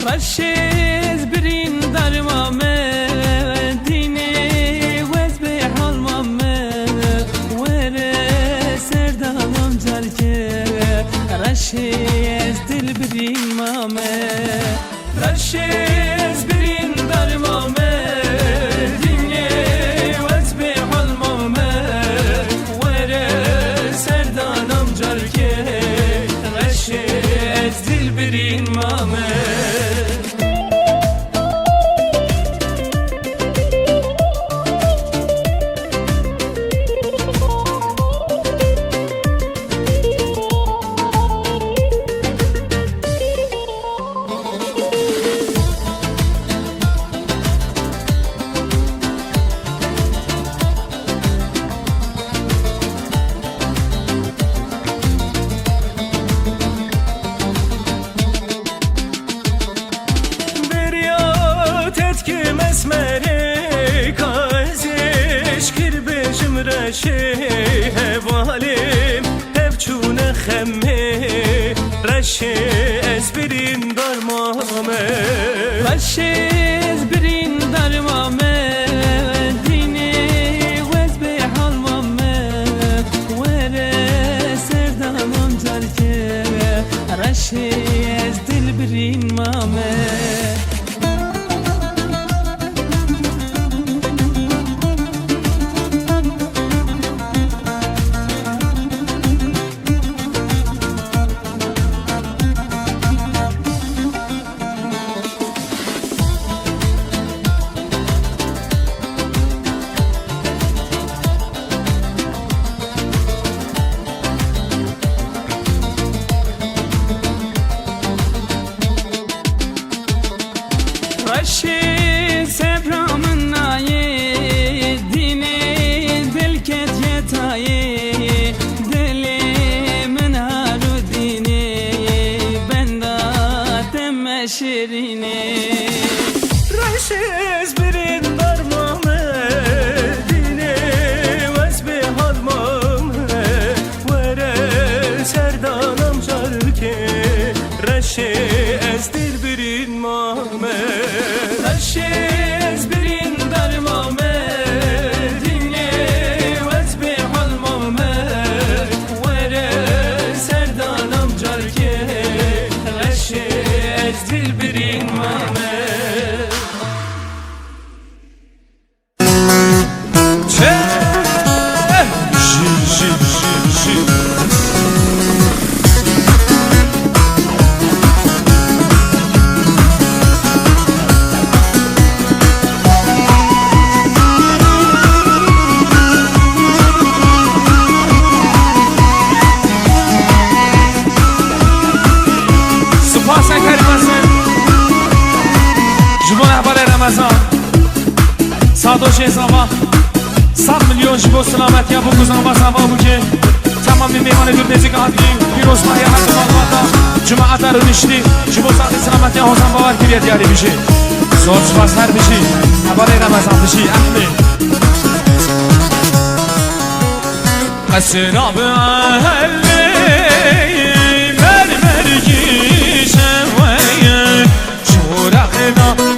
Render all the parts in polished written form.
رشیز برین در مدینه وز به حال مامه وره سردانم جرکه رشیز دل برین مامه رشیز برین در مدینه وز به حال مامه وره سردانم جرکه رشیز دل برین مامه هوالیم هفچون خمه رشه از برین در مامه رشه از برین در مامه دینه وز به حال مامه وره سردانم جرکه رشه از دل برین مامه رشید سبرامن نایه دینه دل کت یتایه دل من هارو دینه بنداتم شیرینه رشید برین در مامه دینه وز به حال مامه وره سردانم جرکه رشید از دل برین مامه رشیز برین در مامه دینه وز به حال مامه وره سردانم جرکه رشیز دل برین مامه سادوش ازاما 100 میلیون جبو سلامتی ابو گزان با سما بوده تمام میهمان گردیزی که هاتیم پیروز ماهی هست مادواتا جماعت رو نشتی جبو ساعت سلامتی حسن باور کریت یاری بشی سوچ واسر بشی عباره رمضان بشی احمد قصراب اهلی مرمرگی شویه شورقنا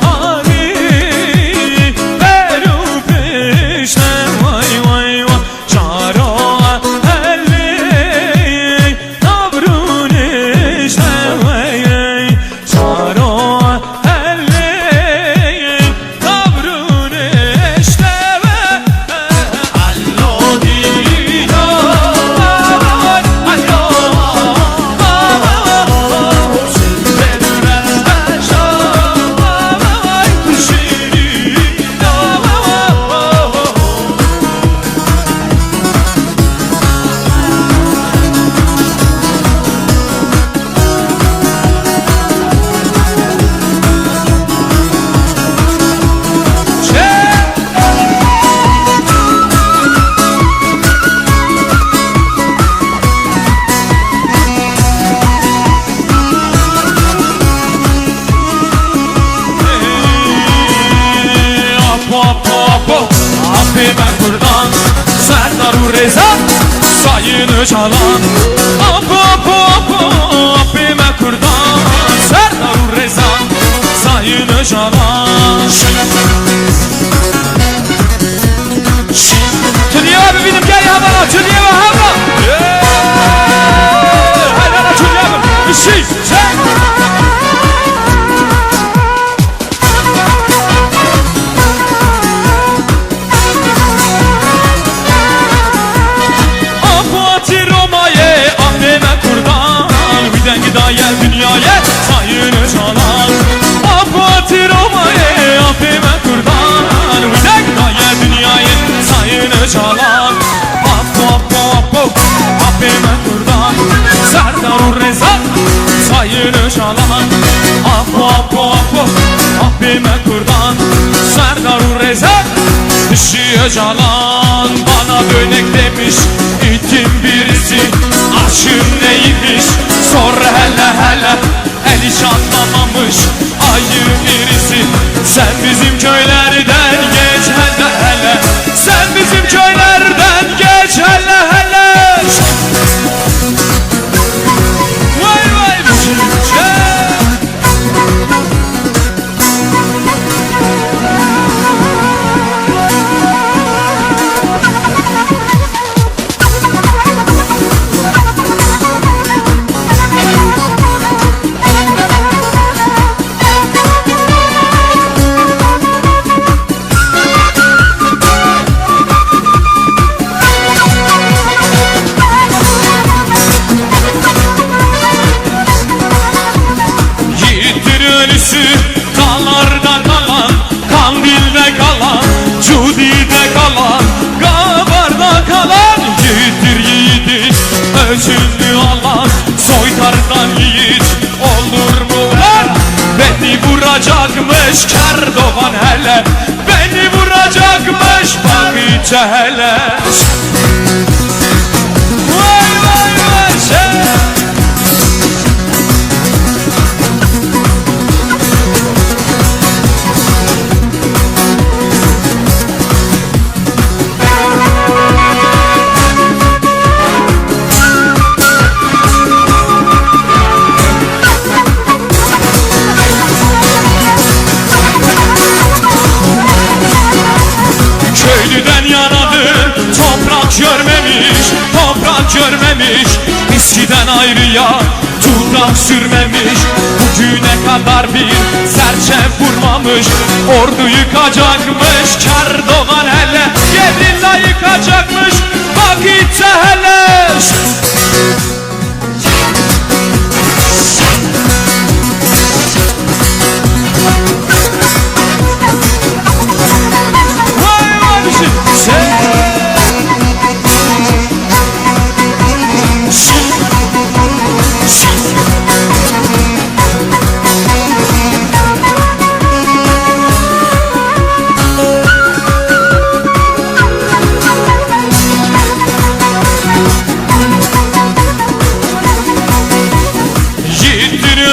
ساین جالان آب آب آب آب ما کردان سردار رزان canan. Tülye abi benim gel ya bana, Tülye ve havla. Haydi ana Tülye abi, bir şey çek. Apati Roma'ye, Ahmet'e kurban. Hüden gidaya dünyaya, sayını çalan. Apati Roma'ye, Ahmet'e kurban. Hüden gidaya dünyaya, sayını çalan. Ahmet'e kurban. Serdar Reza, sayını çalan. Ahmet'e kurban. Serdar Reza, ışığı calan. Bana dönek demiş itin birisi, aşın neymiş sor hele hele. El hiç anlamamış ayı birisi. Sen bizim köylerden geç hele hele. Sen bizim köylerden geç hele hele. Vay vay dağlarda kalan, Kandil'de kalan, Cudi'de kalan, Gabar'da kalan. Yiğittir yiğidi, öcünü alan, soytardan yiğit olur mu lan? Beni vuracakmış Kerdoğan hele, beni vuracakmış Bakıcı hele. Vay vay vay şey. Toprak görmemiş, eskiden ayrıya tutak sürmemiş. Bugüne kadar bir serçe vurmamış, ordu yıkacakmış Kerdoğan hele, gerilla yıkacakmış Bakıcı hele. Vay vay bir şey.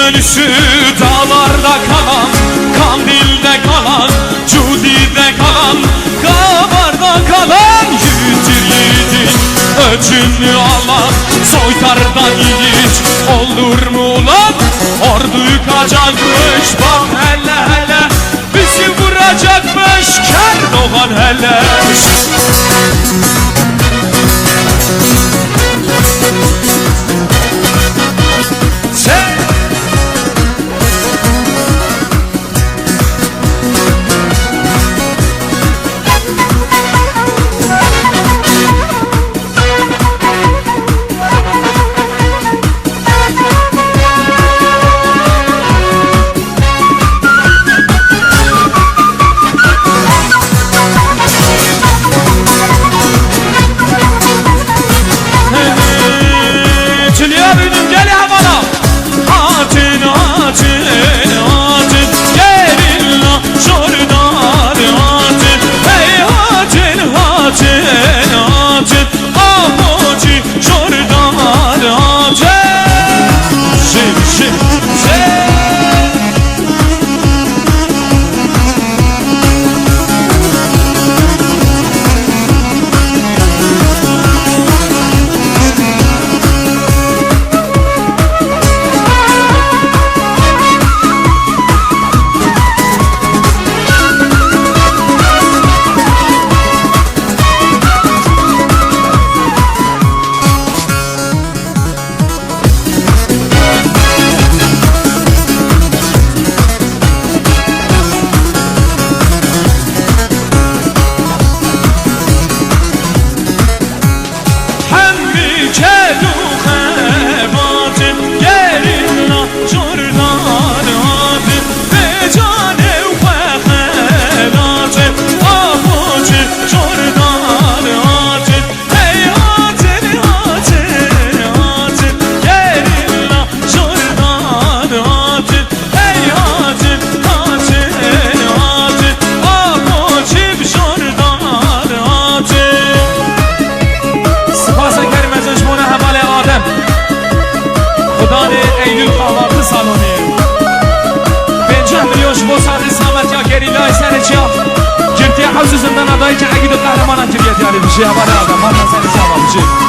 Ölüsü dağlarda kalan, Kandil'de kalan, Cudi'de kalan, Gabar'da kalan. Yiğittir yiğidi, öcünü alan, soytardan yiğit olur mu lan? Ordu yıkacakmış bak hele hele, bizi vuracakmış Kerdoğan hele. که اگه دو قهرمانم که بیاد یاری بشه اول آدم من نزنی جواب بشه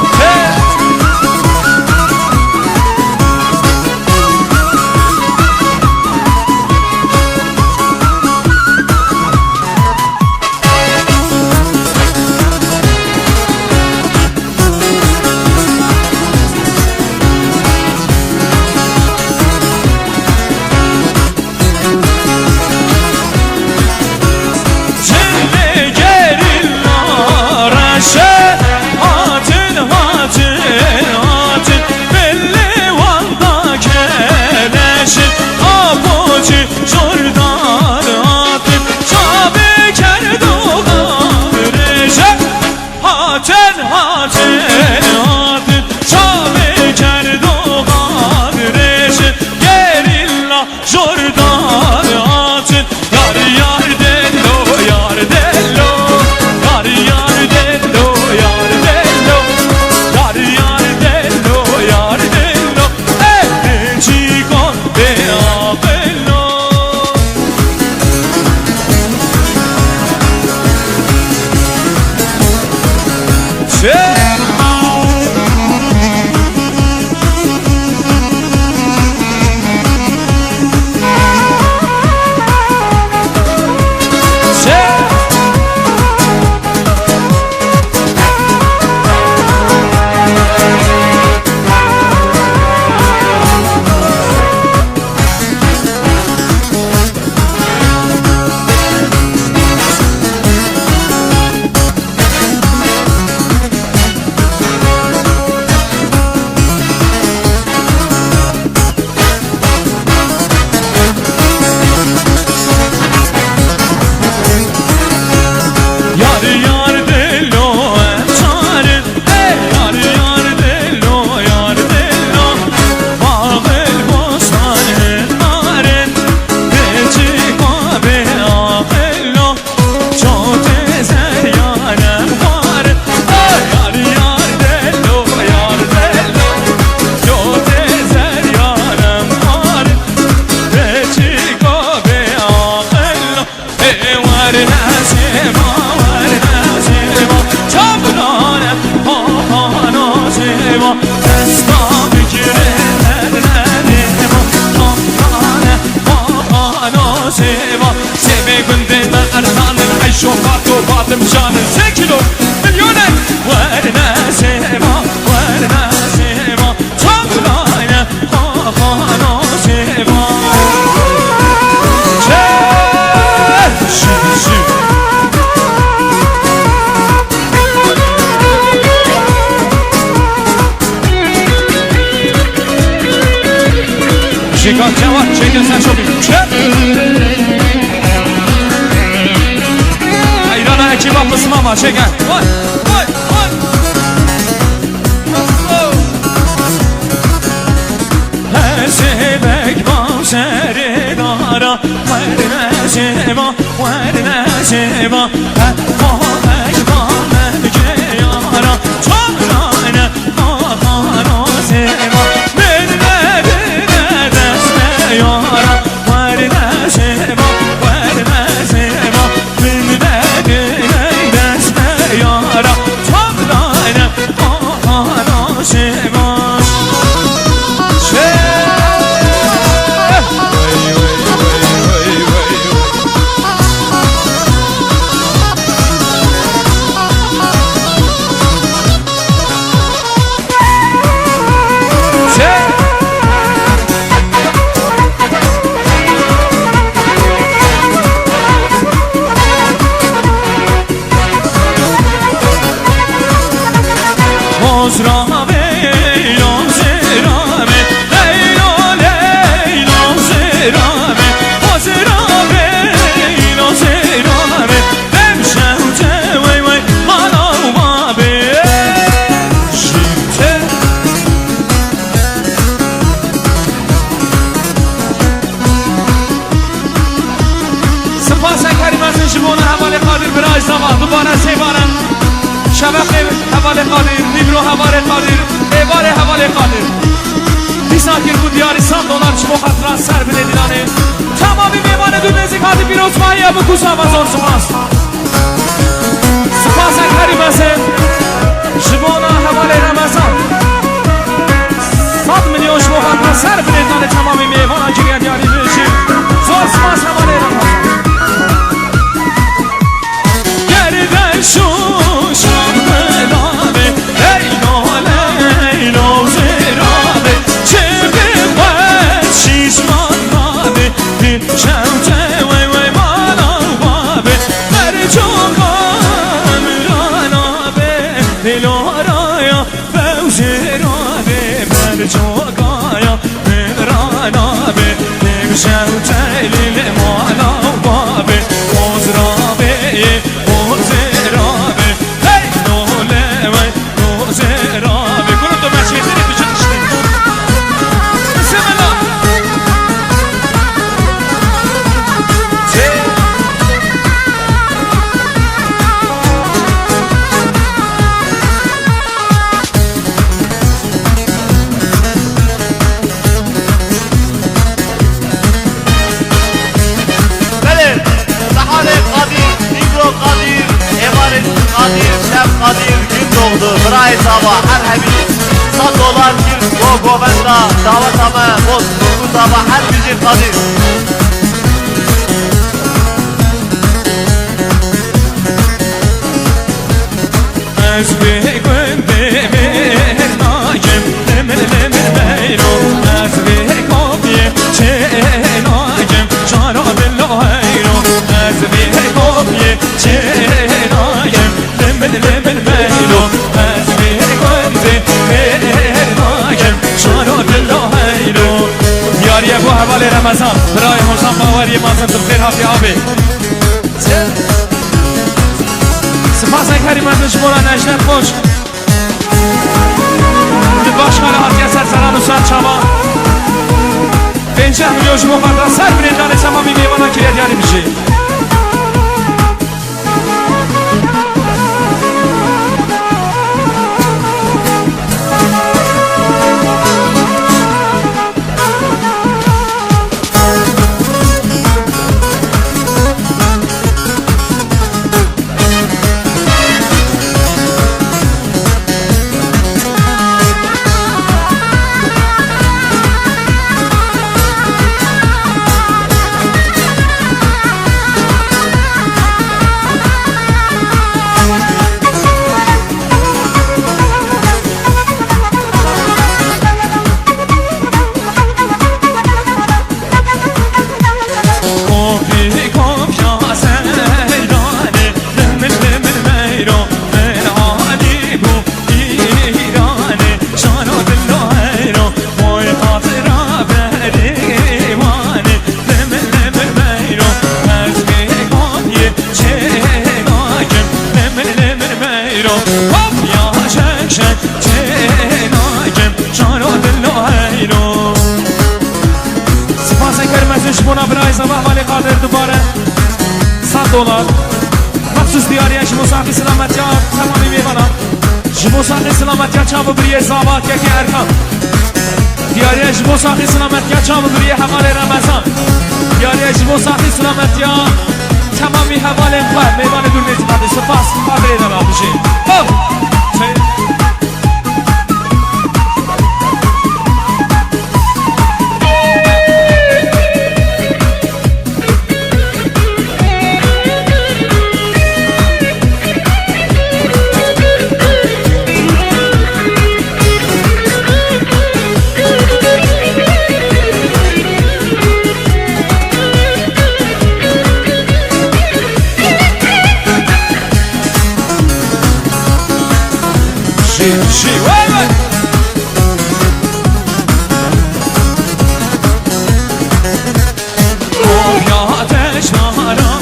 شکار جواد چه سر شو بیم ایران اکی با قسم ما شکر وای وای وای هسبک با سر دارا ورنه شما ورنه شما هفاک با ملک یارا چارانه آخانا سما من ندنه دست یارا ورنه شما ورنه شما من ندنه دست یارا چارانه آخانا سما دوباره سیبارن شبق حوال قادر نیبرو حوال قادر ایوار حوال قادر بیساکر بود یاریستان دولار چمو خطران سر بده دیلانه تمامی میمان دو نزیک هاتی پیروز مایی ابو کوسا و زور سماست سپاس همان رمضان گرده شوشم مدامه لیلا لیلا زرامه چه بقید شیشمان بابه شمته وی وی مالا بابه مرجوغا مرانابه دلارایا فوزرابه مرجوغایا مرانابه شمته لیل مالا بابه وزرابه وزرابه لیلا لیلا وزرابه کنم تو مچه داری بجا کشته بسم الله Qadir gün doğdu, Bray sabah, her hepiniz sağ dolar bir Govenda, davatame, boz, bu sabah her bizim Qadir. Ezbi gündemir nakim, demir demir meylo. Ezbi kopye çenakim, şara billaheylo. Ezbi kopye çenakim, demir demir meylo. Ezbi gündemir nakim, şara billaheylo. Yariye bu havale Ramazan, برای حسن باوری مازن تبخیر حافی آبی سپاس کریم از شمارا نشنه خوش باشخال حاضی سرسران و سر چما بینجه میلیون شما فردا سر بریندان تمامی میوانا که یادیاری میشه $100 مخصوص دیاری شما صاحب سلامتی ها تمامی میبانم شما صاحب سلامتی ها چاو بریه زابات یکی ارکان دیاری شما صاحب سلامتی ها چاو بریه حوال رمضان دیاری شما صاحب سلامتی ها تمامی حوال انقلاب میبان دور نیتیمت سپاس قابلی دلال بشید She wait. Oh ya ateş nara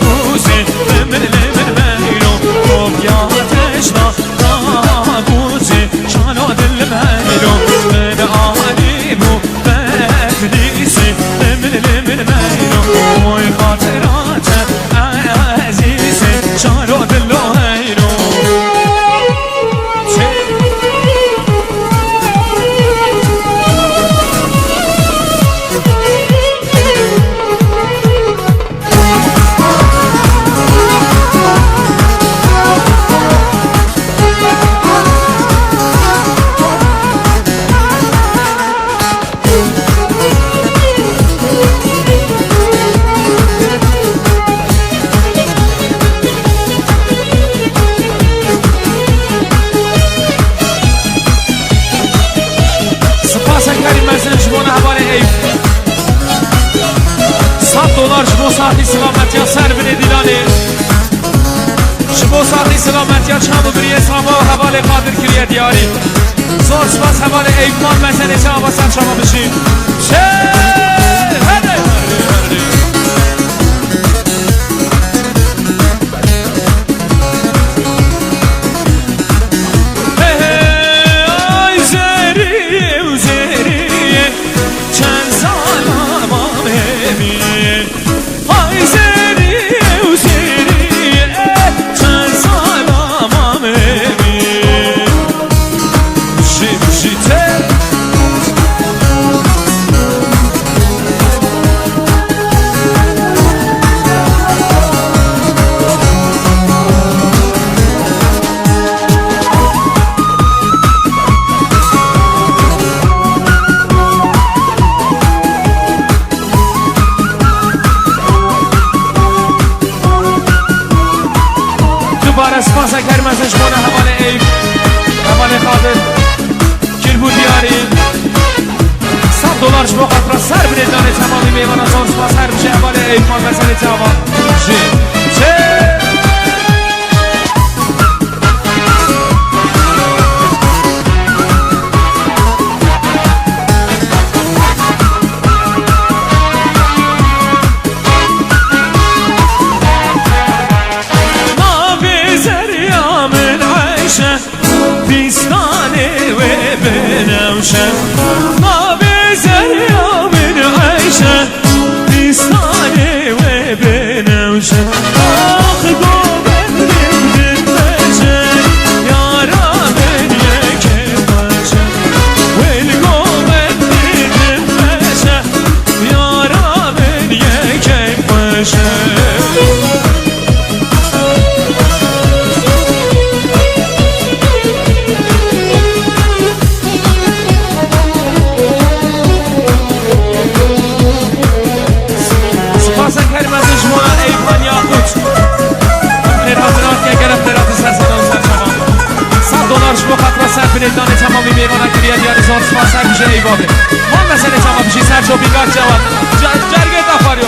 kusi lemir lemir meylo. Oh ya ateş nara kusi şano dil meylo. Ben ali bu bedisi lemir lemir meylo. Oy hatırat azizi şano dil meylo. $100 جبو ساعتی سلامتی ها سر بینه دیلانی جبو ساعتی سلامتی ها چند بریه ساما و حوال قادر کریه دیاری زور سپاس حوال ایمان مثل چه آبا سر شما بشین چه هده اسپاس کریم از اشمون حوال ایک حوال خاطر کل بود دیاری $100 جبو خاطر سر بینه دانه تمامی میوان از آن سپاس هر بشه حوال ایکان مثل تمام چه ما بزریا من عیشه بیستانه و بنوشه آخ گوبن بردن بشه یارا من یکی باشه ویل گوبن بردن بشه یارا من یکی باشه دانه تمامی میوانه کریه دیاری زان سپاس هر میشه ایوابه ما مسئله تمام بشی سر شو بیگار جواد جرگه دفاری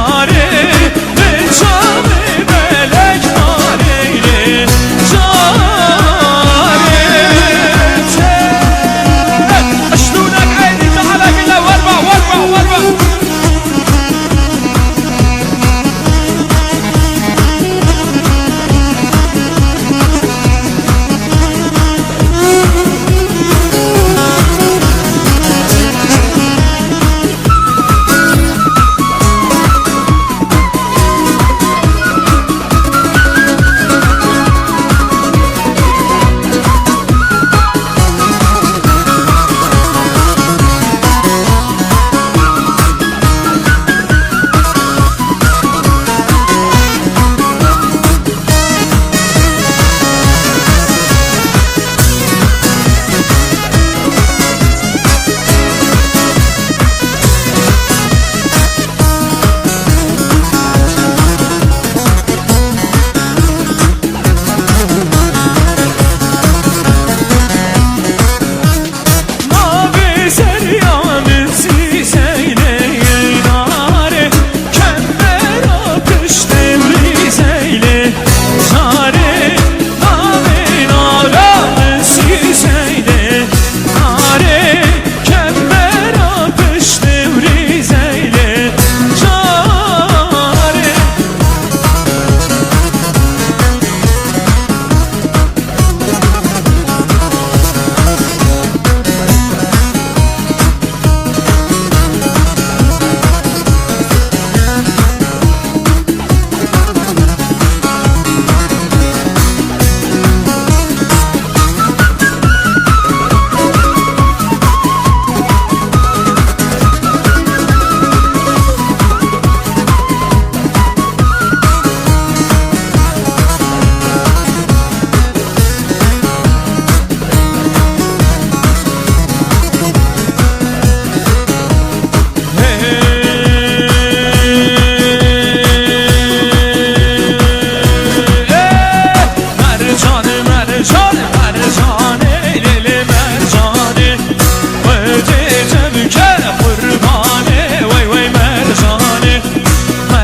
Are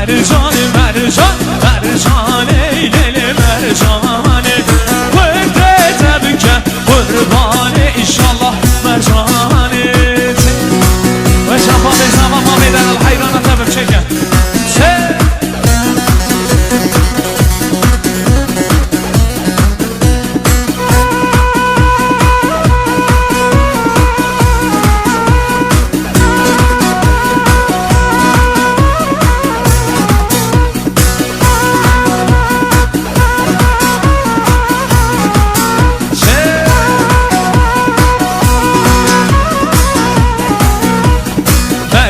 مرجان مرجان مرجان لیلی مرجانه وقت تبکه قربانه ایشالله مرجانه و شفاف زمان ما میدن الحیرانه تبک چکه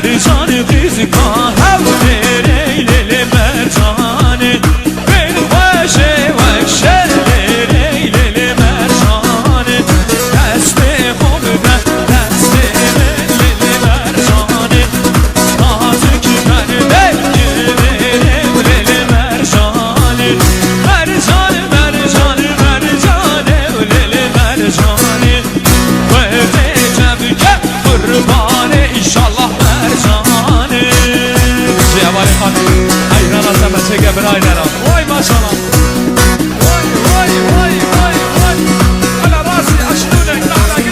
مرجان قیزی که هفته لیلی مرجانه بین وشه وشه لیلی مرجانه دست خوب دست لیلی مرجانه نازک کرده لیلی مرجانه مرجان مرجان مرجانه لیلی مرجانه وقت جبکه قربانه ایشالله مرجانه جوانی خانم حیران هستم بچه که برای نرم وای ماشالله وای وای وای وای وای على راسي اشلونك تعالى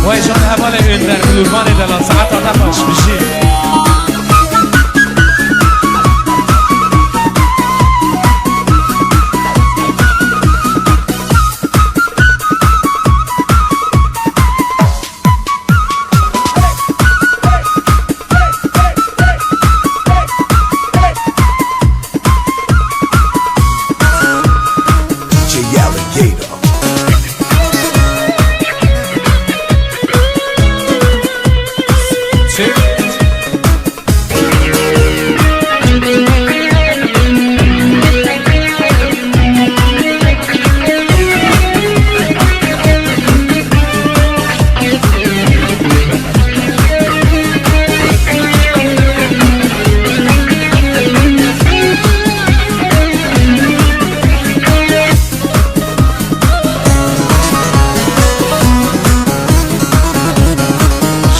وای جان حوال این در بلورمان دلان ساعت آدم باش میشی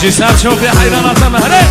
جسر شوفي حيرانات مهري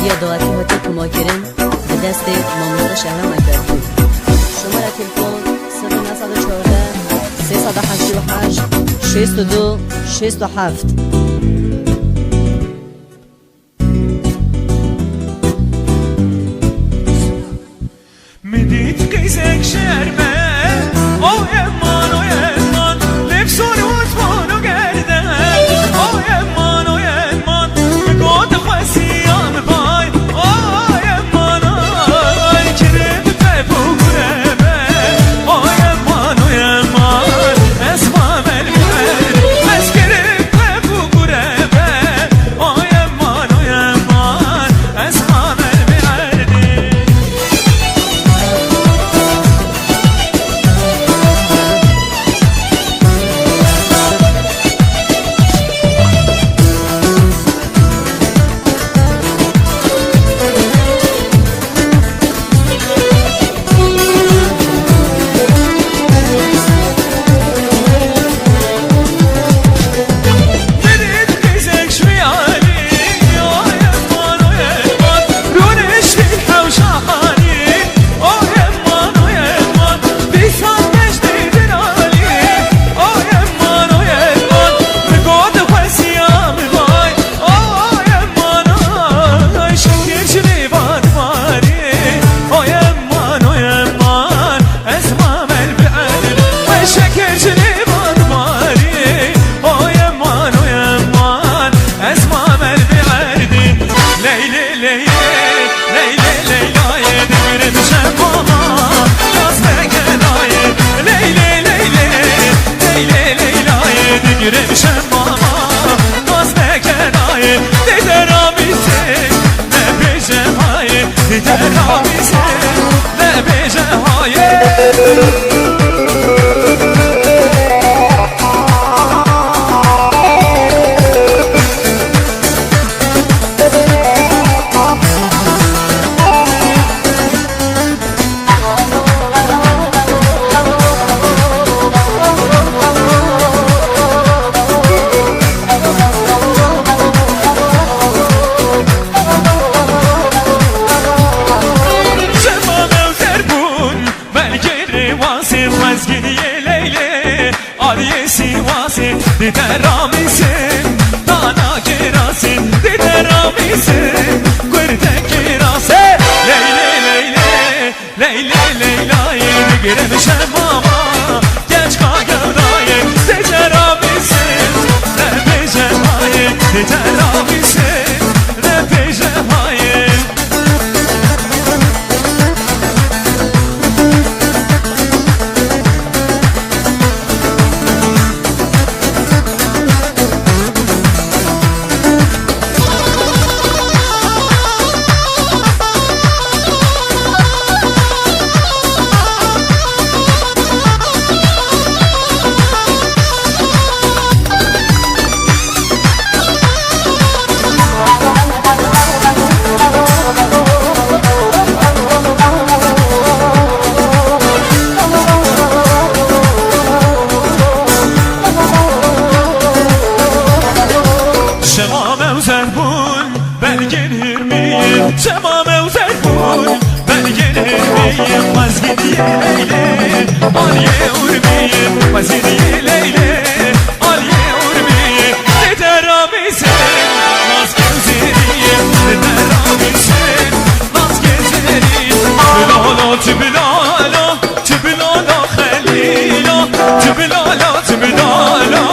یا دعاتی هاتی کما کرن به دست مامورد شهر مکرد شماره تلفن 0914 388 62 67 میدید قیزک شرمه او امان لبسون وطمانو گرده او امان بگود خواسیام بای او امان کرم ببو گرمه او امان اسمام البرد بس کرم ببو گرمه او امان اسمام البرد Girmişem mama, naz ne kenayı Dider abisi, ne bece hayi Dider abisi, ne bece hayi Dider amisin, dana kirasin Dider amisin, kurte kirasin Leyle Leyla'yı girmişem mama Geç kagavdayı Dider amisin, ne bece hayi Dider amisin, ne bece hayi Şemame uzakbun belgeler miyim vazgeçiye leyle Aliye urmiyim vazgeçiye leyle Aliye urmiyim Dider abisin naz gezeriyim Dider abisin naz gezeriyim Tübilala tübilala tübilala halila Tübilala tübilala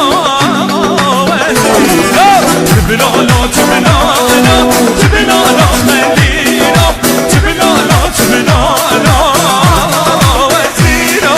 Tübilala tübilala tübilala halila Tübilala tübilala vezira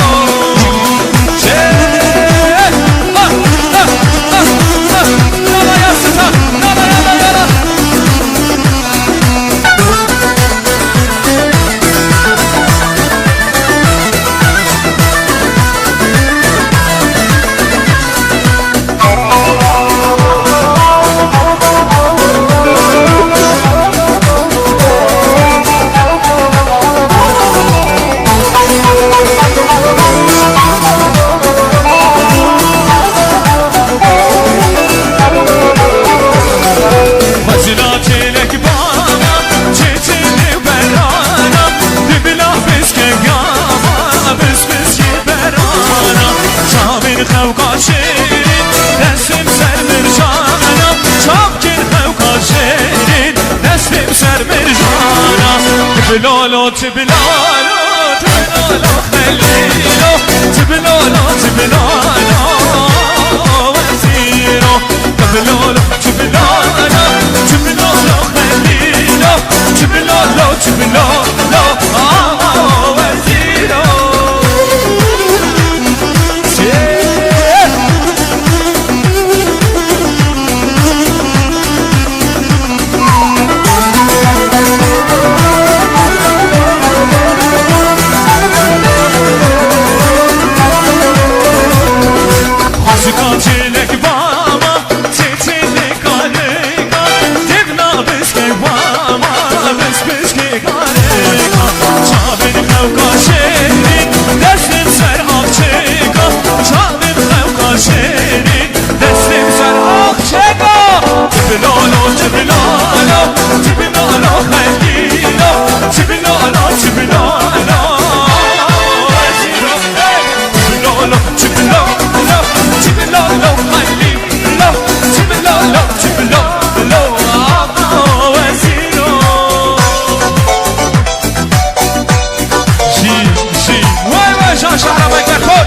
تبلالو تبلالو تبلالو خليلو تبلالو تبلالو وزيرو تبلالو تبلالو تبلالو خليلو تبلالو تبلالو وزيرو Çilek bama, çiçeği karega, devna biske bama, biske karega. Çabin kavga şehrin, destim ser akçega. Çabin kavga şehrin, destim ser akçega. Tibilolo, tibilolo, tibilolo khayilo, tibilolo, tibilolo. Tibilolo, tibilolo. Tibilolo, khayilo, tibilolo, tibilolo, waziro. Ji, vay Jean Şahra mikrofon.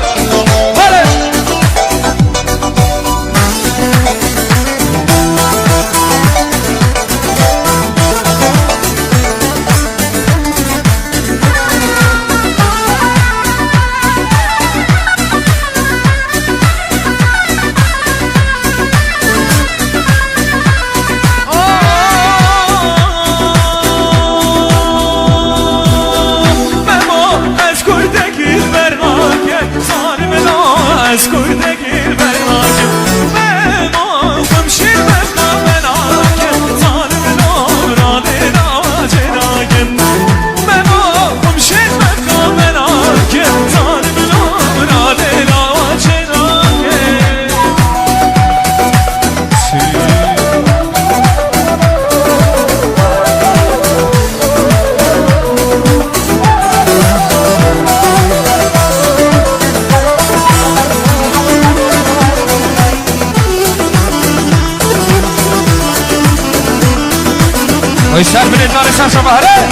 Hadi. ويسار من النار يسار شبهره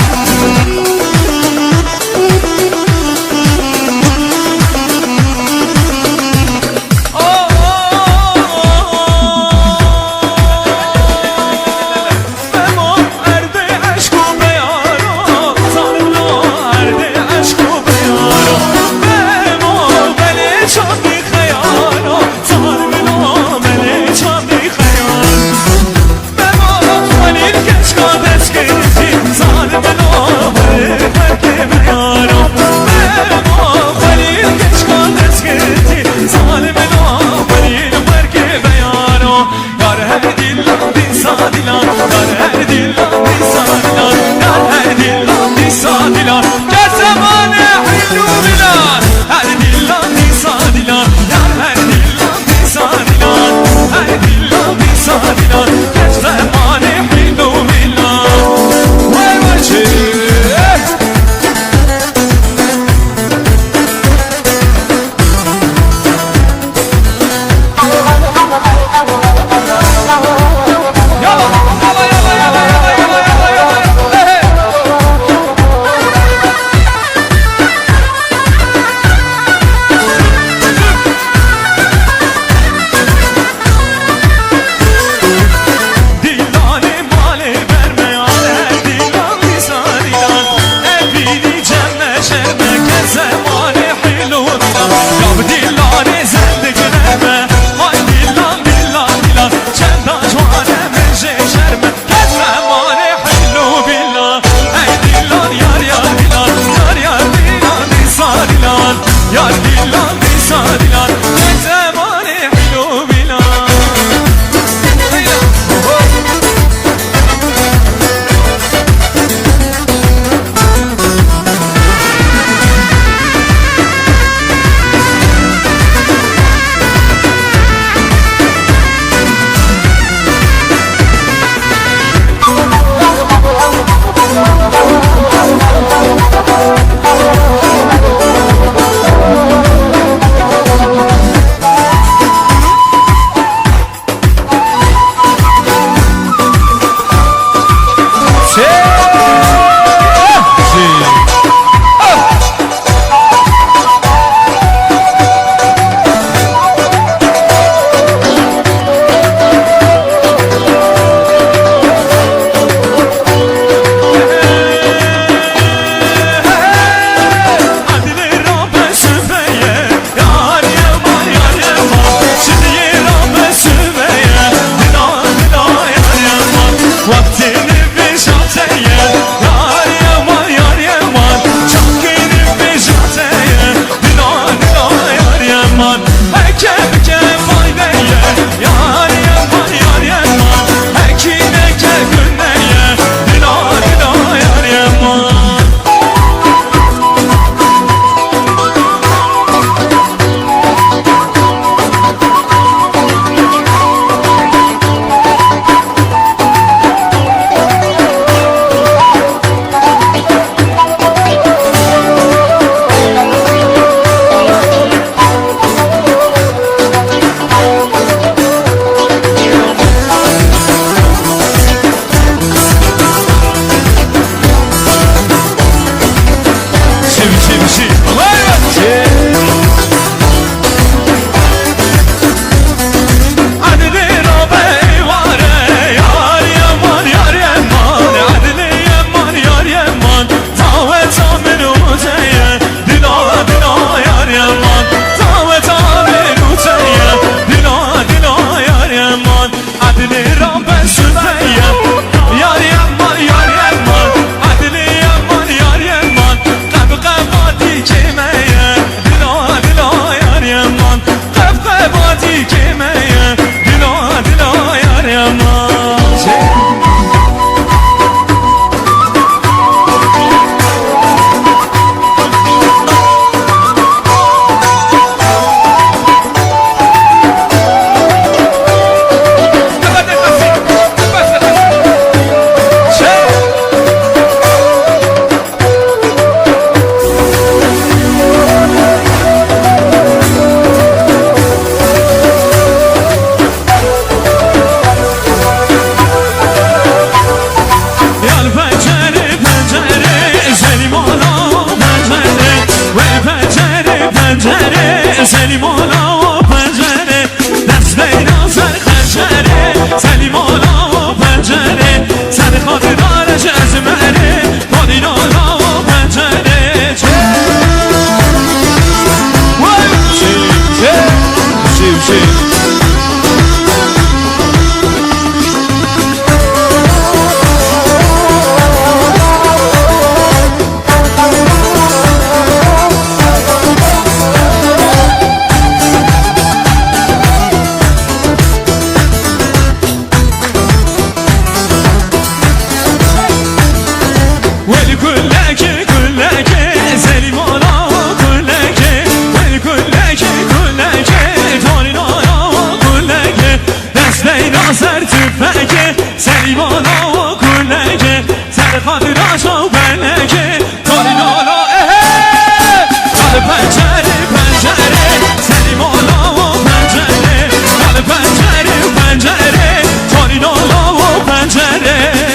سلیمانا و پنجره دست بینا سر خنجره سلیمانا و پنجره سر خاطرانش از مره پادینانا و پنجره چه سر تفکه سلیمانا و کلکه سر خاطراش و بلکه تارینا کار پنجره پنجره سلیمانا و پنجره کار پنجره پنجره تارینا و پنجره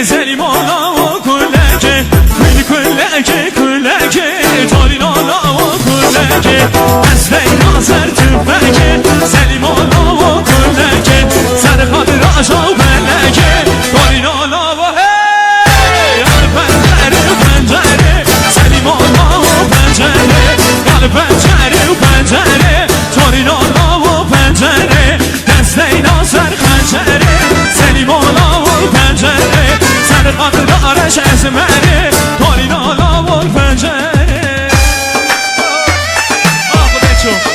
سلیمانا و کلکه کلکه کلکه تارینا و کلکه از بینا سر تفکه سلیمانا و کلکه سر خاطراش و بلکه تارینا و یار پنجره پنجره سلیمانا و پنجره یار پنجره و پنجره تارینا و پنجره دست بینا سر خنجره سلیمانا و پنجره سر خاطرانش از مره تارینا و پنجره خودت چون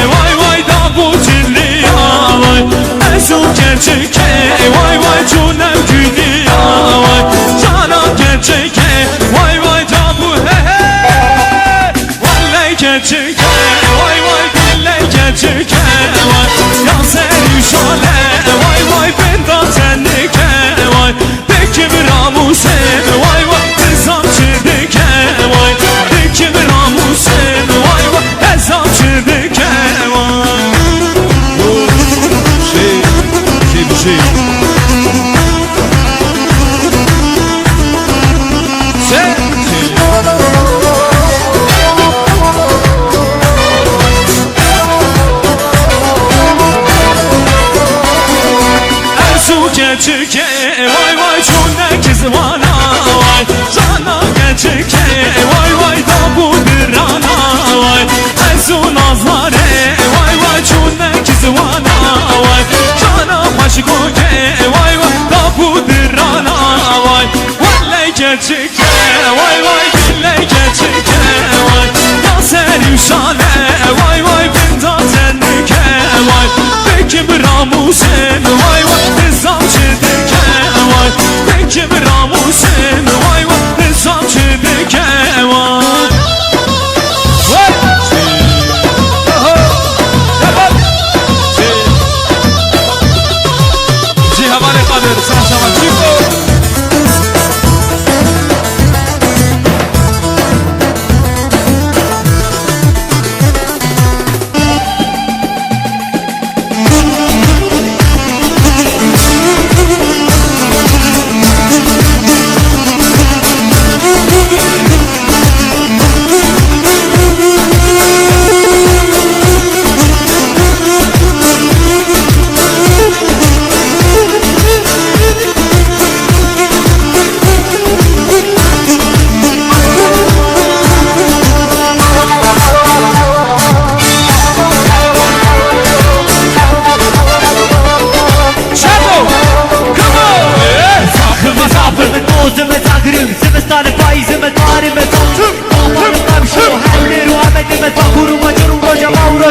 وای وای دابوتلی وای ازو گرچکه وای وای جونم گیری وای جانا گرچکه وای وای دابو ولی گرچکه وای وای دلی گرچکه وای یا سری شاله وای وای بندازنکه وای بکی براموسه وای وای ازام چردکه وای بکی براموسه وای وای ازام چردکه گرچکه وای وای چونک زوانا وای جانا گرچکه وای وای دابود رانا وای ازو نازاره وای وای چونک زوانا وای جانا مشکوکه وای وای دابود رانا وای ولی گرچکه وای وای دلی گرچکه وای ناسری شانه وای وای بندازنکه وای بکم راموسن وای وای نظام چردکه وای بکم راموسن وای وای نظام چردکه وای جی حوال قادر سلام شما چی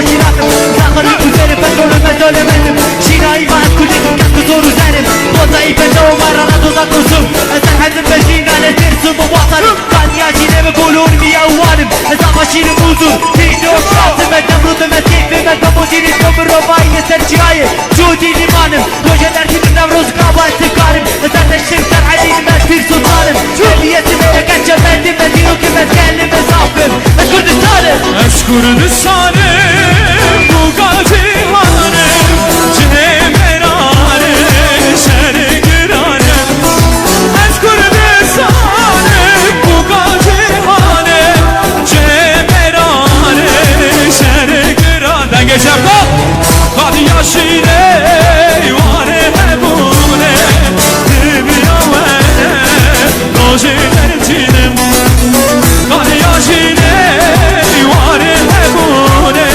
ماشیناتم زخاری گذارم پترول مدالمتم شینایی و از کلی کت زور زنم بازایی پنده و مرانه دوزا کسم ازن حزم بشین گله ترسم و واطنم دنیا جینه بگولون میوانم ازا ماشین موزور تینو شاسم نمروزم از کیفم از مدیری کم روایی سرچیای جودی لیمانم روژه در کنیم نوروز قابا استکارم ازن نشتم سر حدیدم از پیر سلطانم جلیتی برکت جمعندم مدینو که مدگلم ازافم از کردستانم از Kürdistan'ım bu gazihanem Cemerane şergiranem Az Kürdistan'ım bu gazihanem Cemerane şergiranem Geçer kal Hadi yaşine Vare hebune Tibiyavene Rojeler çinem Hadi yaşine Vare hebune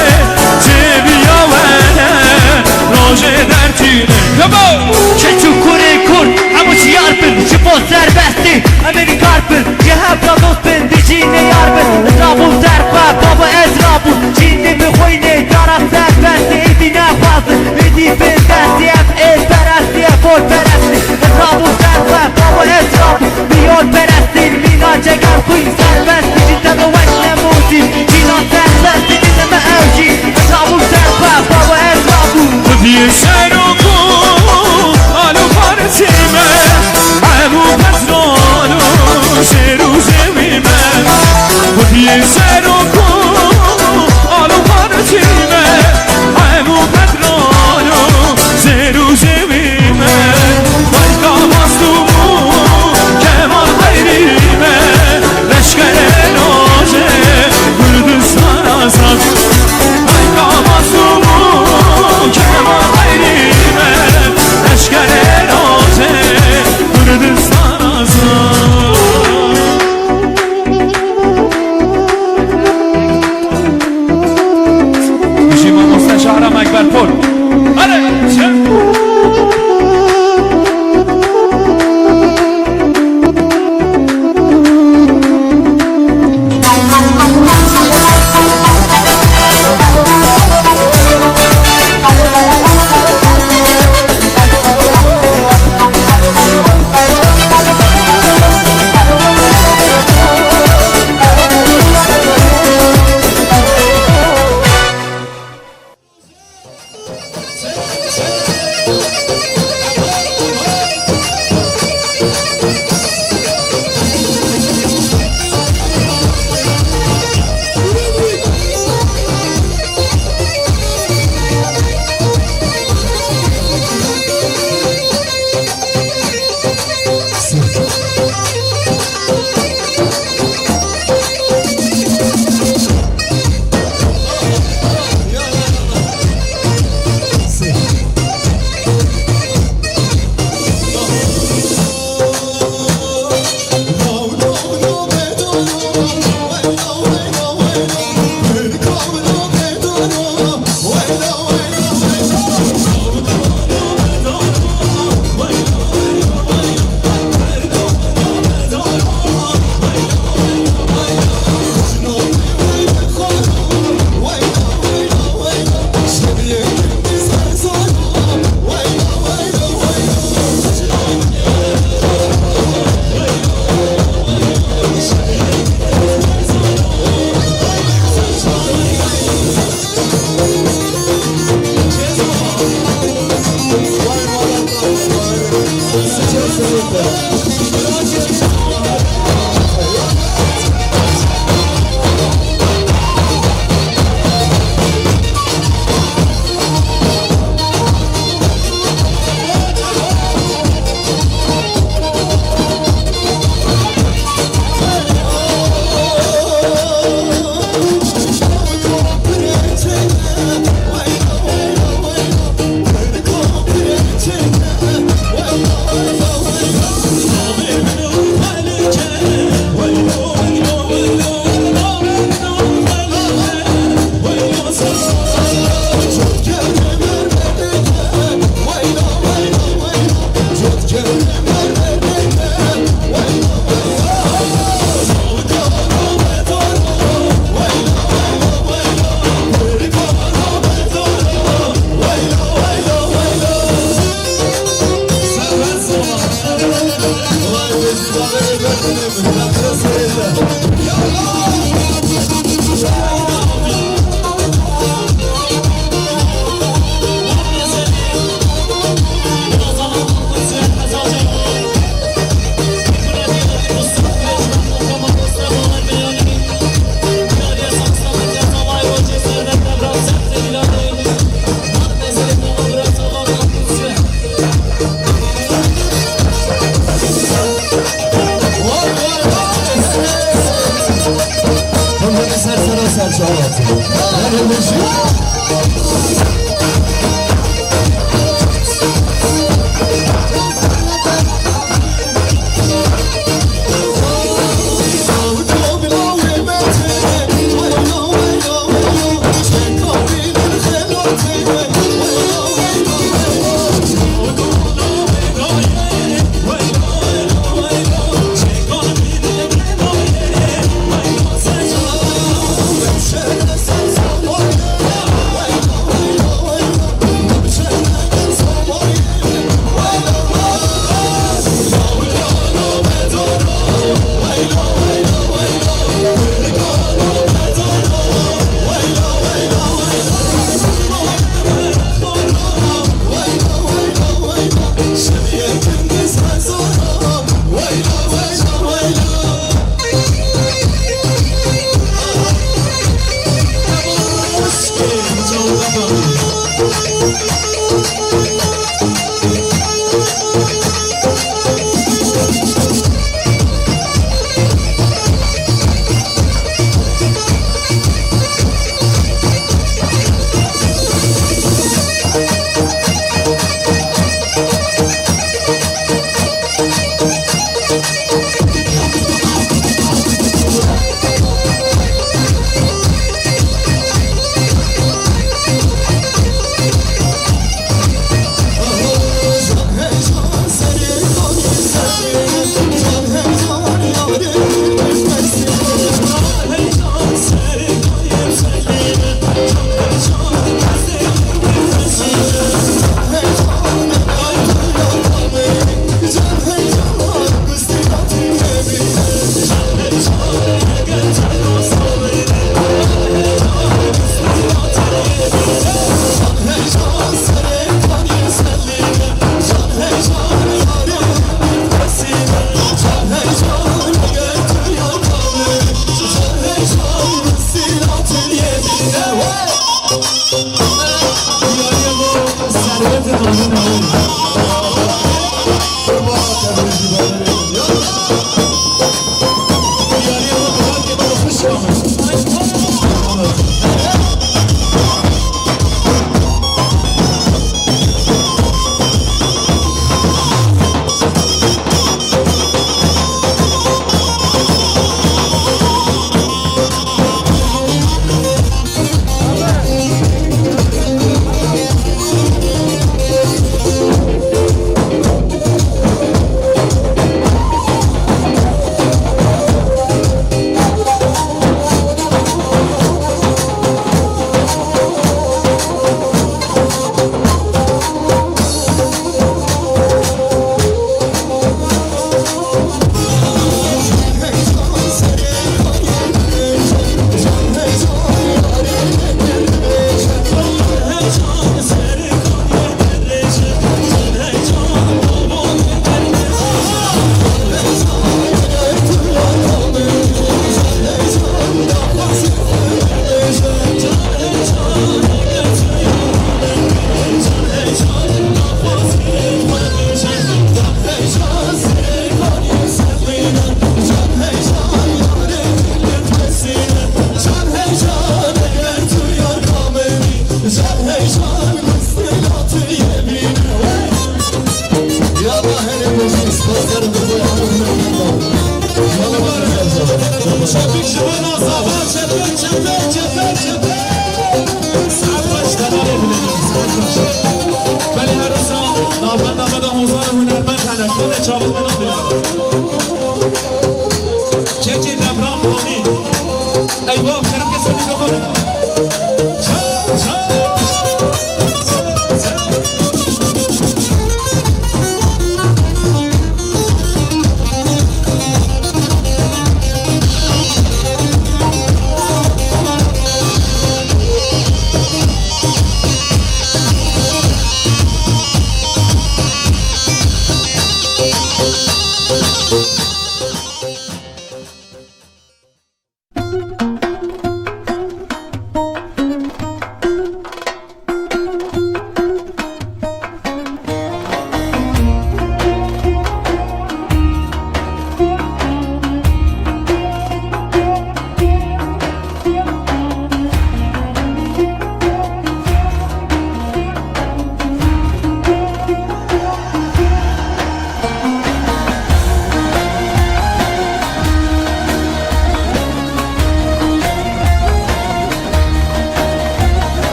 Tibiyavene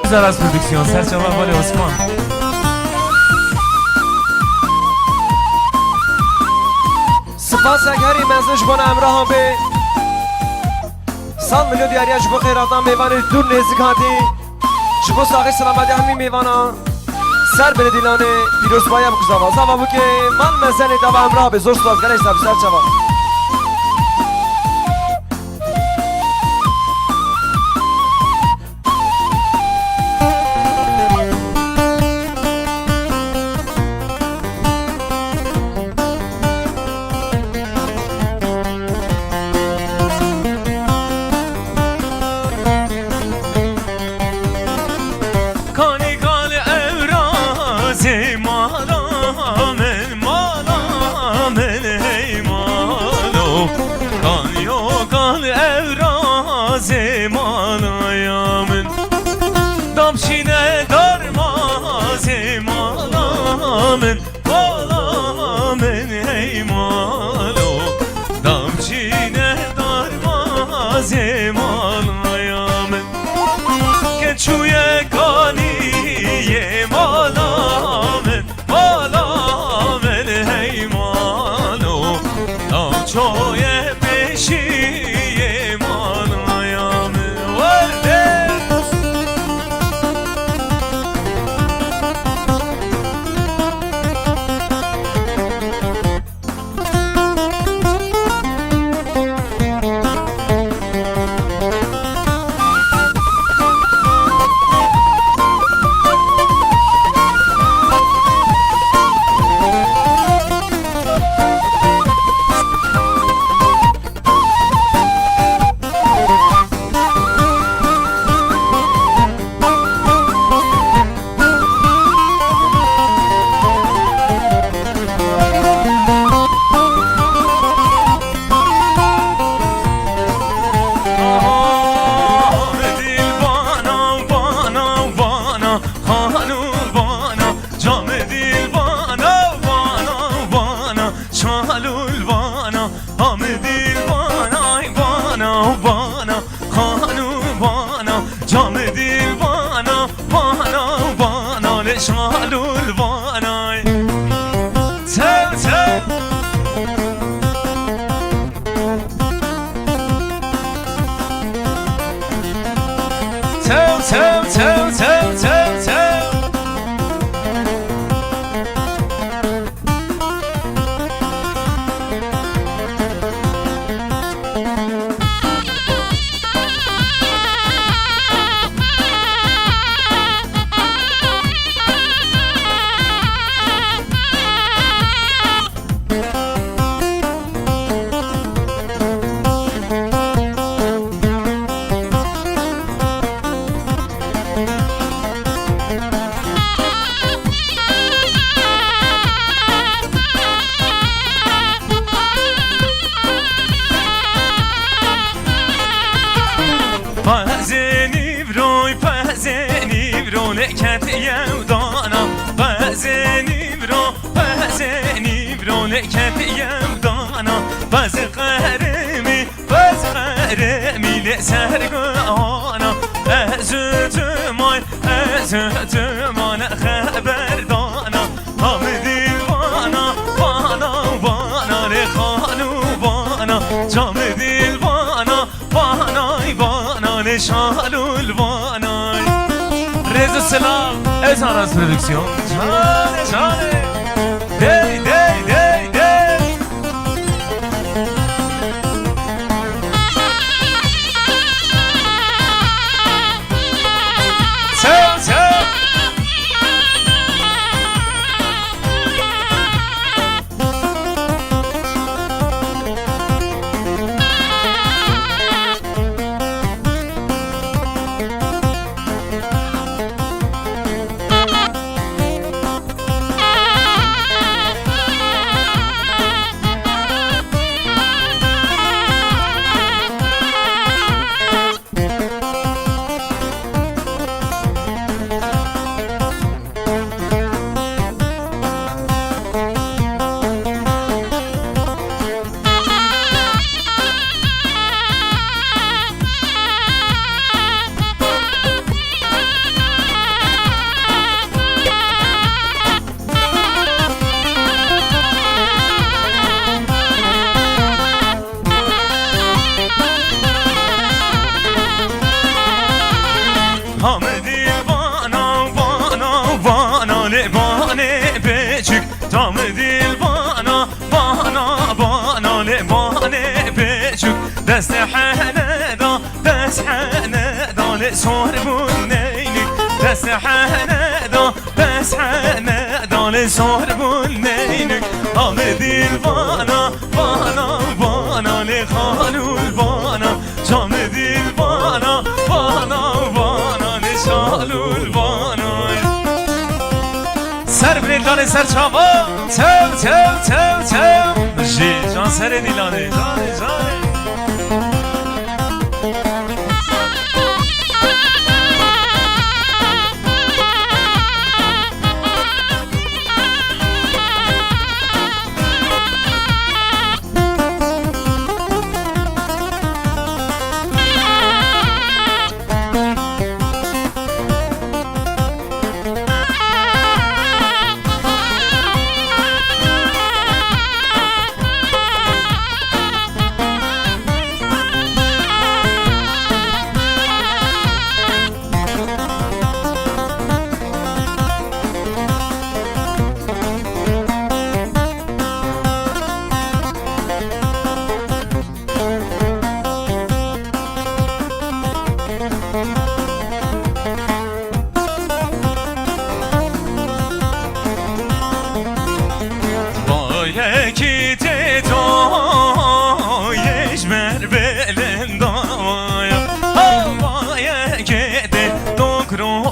Zaraz prodüksiyon serçava vali Osman. سپاسک هری منزش بنا امراه به سال ملیون دیاریا جبو خیراتان میوان دور نزدیک هاتی جبو ساقی سلامتی همی میوانا سر بره دیلانه پیروز بایا بکزاوا زاوا بو که من منزل دوا امراه به زور سوازگره حساب سر چوا Reza Selam Ezanas prodüksiyon. Çare çare. Dey dey dey dey. Sev sev. جام دل بانا بانا بانا لبانه بچوک دست حنه دا دست حنه دا لسور بونینی دست حنه دا دست حنه دا لسور بونینی جام دل بانا بانا بانا لخالول بانا جام دل بانا بانا بانا لشالول بانا سر بریدان سر چاوا تم تم تم تم جی جان سر دیلانه جانه جانه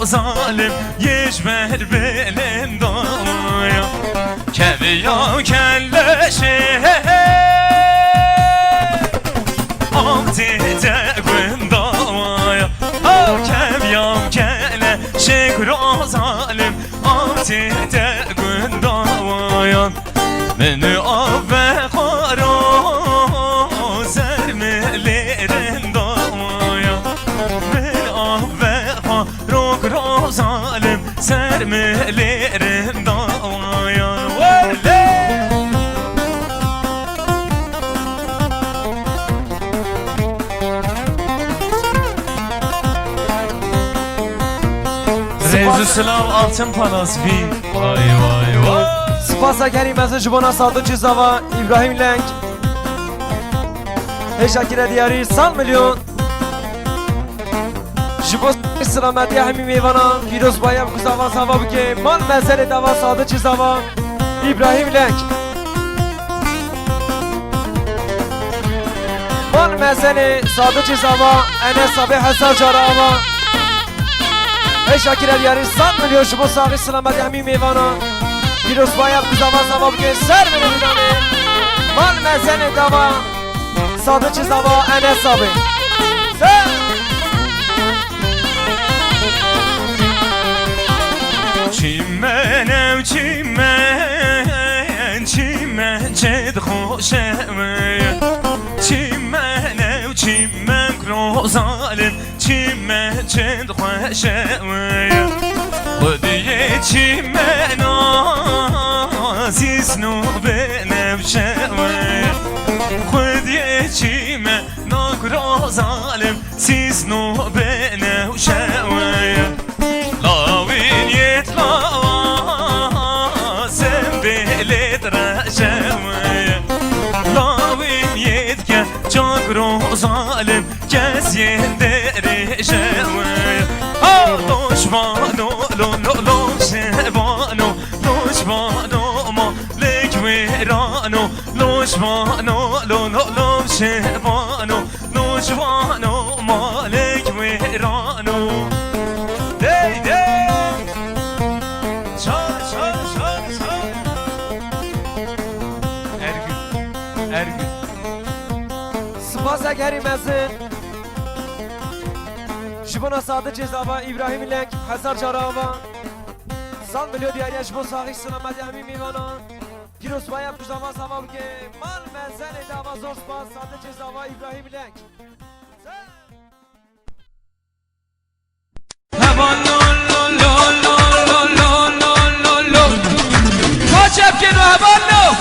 zalim yeşmer belin damaya keviya kelleşe amtide gündamaya keviya kelleşe kuro zalim amtide gündamaya beni abbe karo zermelerin damaya beni abbe karo zalim sermelerin damaya Rezu Sılav altın palas bin Vay vay vay Spasa gerim ez jibona Sadık Zava İbrahim Lenk Teşekkür ediyari 100 milyon Jibos Selamet Yahmi Meyvana Firoz Bayam Kuzava Zava Buke Man Mezeli Dava Sadık Zava İbrahim Lenk Man Mezeli Sadık Zava Enes Sabih Hasar Carava Teşekkür ediyari 100 milyon Jibos Selamet Yahmi Meyvana Firoz Bayam Kuzava Zava Buke Ser Melodane Man Mezeli Dava Sadık Zava Enes Sabih Ser Çimen ev çimen Çimen çed hoşeme Çimen ev çimen kro zalim Çimen çed hoşeme Hodiye çimen aziz nu benevşeme Hodiye çimen kro zalim Siz nu benevşeme Lavin yetla sen belet raşeme Lavin yetke çok rozalim kes yenderişeme Loşvano lo lo lo şevano Loşvano ma lekverano Loşvano lo lo lo şevano Loşvano ma lekverano Dey dey Çal çal çal çal Ergün Ergün Spasa gerim ez Jibona Sadık Zava İbrahim Lenk Hasar Carava Sal milyon diyariye Jibon Sadık Selamet Yahmi Meyvana Firoz Bayam Kuzava Zava Buke Man Mezeli Dava Zor Spas Sadık Zava İbrahim Lenk Kaçep havallo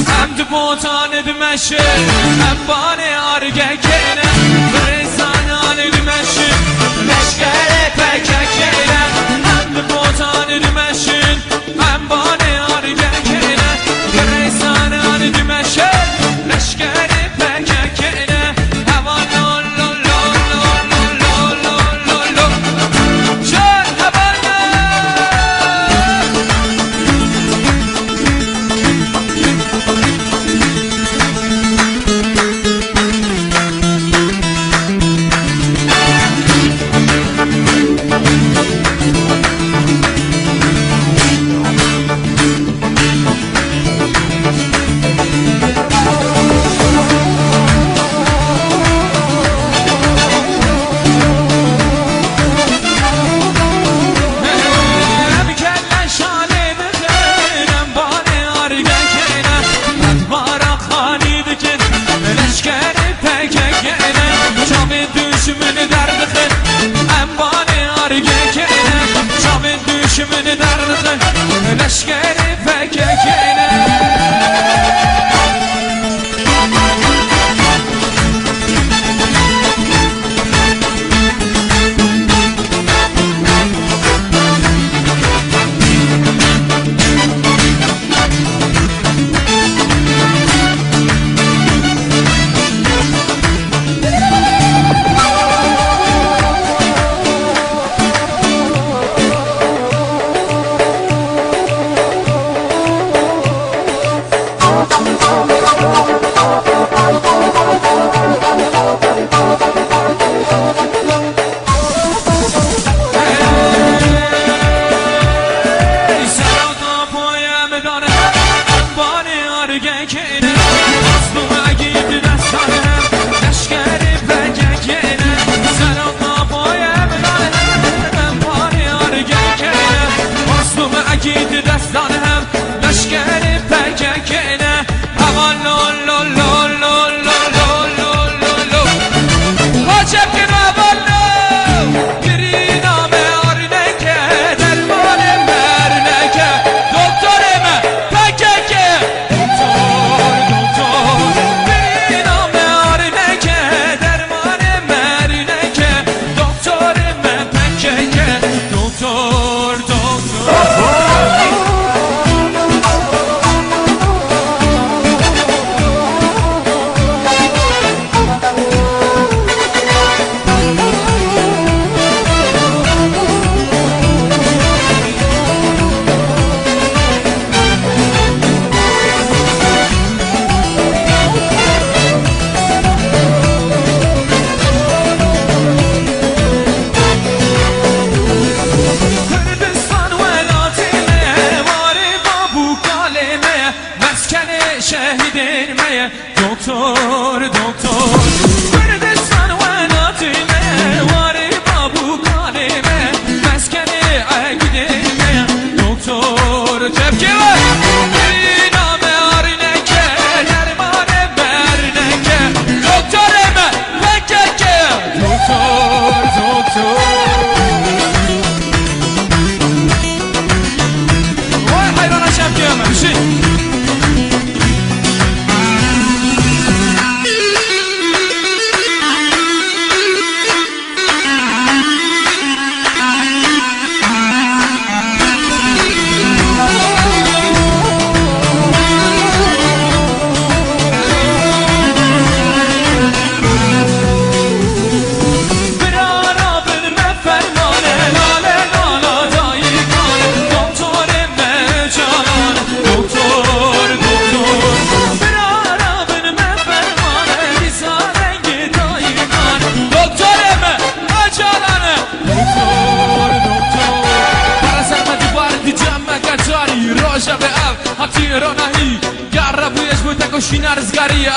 Hem de botane dümeşi Hem bane arge kene Bresane dümeşi Leşkere pekek kene Hem de botane dümeşi Hem bane arge kene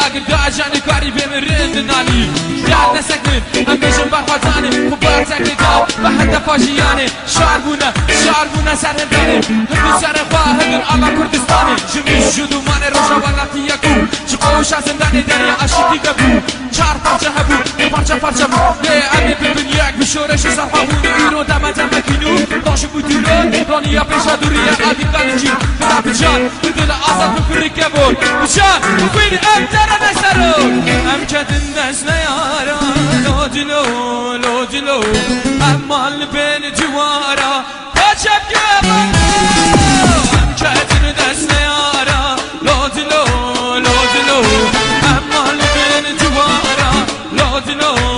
اگر داجانی کاری بمیرند نانی یاد نسکنید هم بشم برخواتانی خوب برسکنید و حتی فاجیانی شعر بونه سر هندانی هندو سر خواه هندون آلا کردستانی جمیش جدو من روشا ولتی یکو چه قوش از زندانی دریا عشقی گبو چار پارچه هبو پارچه بو امی ببین یک بشورش سرخوابون ایرو دم کینو باشه بودورو رانیا پیشا دوریه عادی قلجی بدا بجان بدل آزاد بفری کبول بجان بخوین امتر نسرو ام کدن دست نیارا لو جلو امال بین جوارا پاچم گمان ام کدن دست نیارا لو جلو امال بین جوارا لو جلو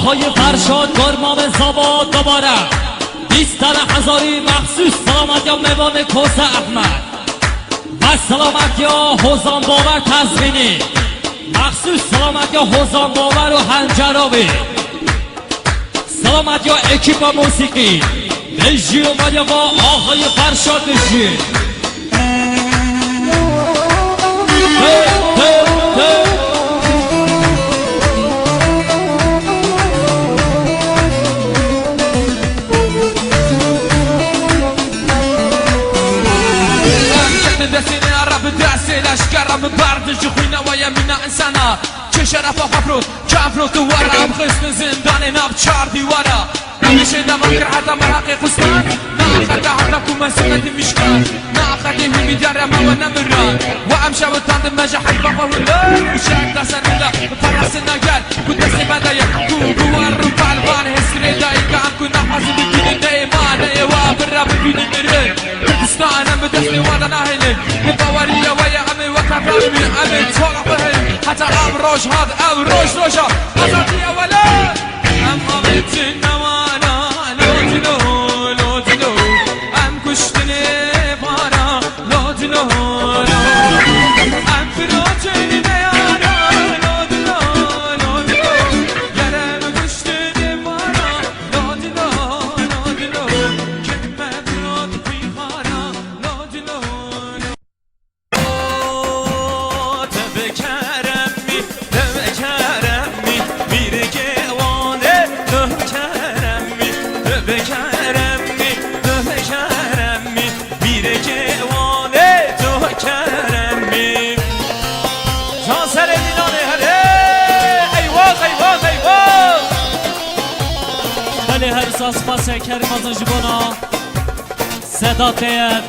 آقای فرشاد گرمام زاباد دوباره 20 تن هزاری مخصوص سلامت یا میوان کوسه احمد و سلامت یا حوزان باور تزمینی مخصوص سلامت یا حوزان باور و هنجراوی سلامت یا اکیپا موسیقی بجی اومد یا با آقای فرشاد بجی دستینه عرب دستی لشکرم بردش خوینه و یمینه انسانه چه شرف و خفروت کفروت و ورم خسن زندان نب چار دیواره نمیشه دمان کرده مرحقی خستان ناخده حقا مسئولت میشکن ناخده همی درم و نمران و امشه و تاند مجحی بابا ولن وشاك دستن الله فرس نگر کن دستی بنده یک گوار رو پلوان حسری دایی که هم کن نحازی بگیرین ایمانه و برا ببینی مرن کردستانم بدستی وادا نهیلن بباوریه و یعمی و کفرمی امی طالع بهن حتی ام روش هاد ام روشا ازادیه ولن اما بیتین نوانا لو جلو ام کشتنی بارا لو جلو ام فروتنی نیارا لو جلو گرم کشتنی بارا لو جلو کم مبرود بیخارا لو جلو تبکرمی میره گوانه تبکرمی میره گوانه تبکرمی تا سر دینانه هره ایوان ولی هر ساس پاسه کریم از جبانا صدا تیر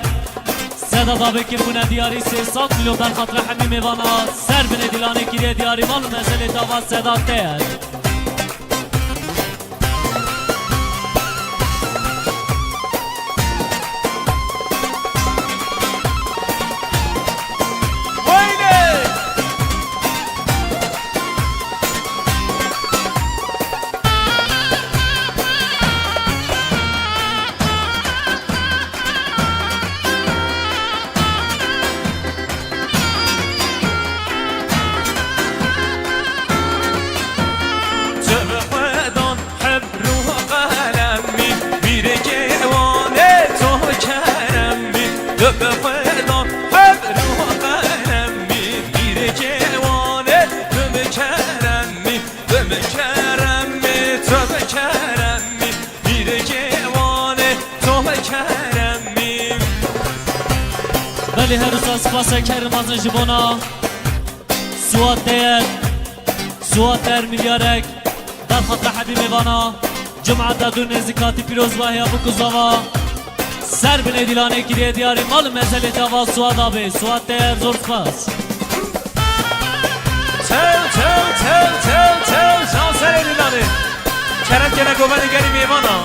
صدا دابه که بونه دیاری 300 میلیون در خاطر همین میوانا سر بینه دیلانه گیره دیاری مال مسئله داوا صدا تیر ولی هر روز پاسه کریم از جبانا سوات دیر میلیارک در خاطر حبیب میوانا جمعه دادون نزیکاتی پیروز باهی ابو کزاوا سر بینه دیلانه گیریه دیاری مال مزلی داوا سوات آبی سوات دیر زور سپاس تل جان سر دیلانه کرد که نگوه دیگری میوانا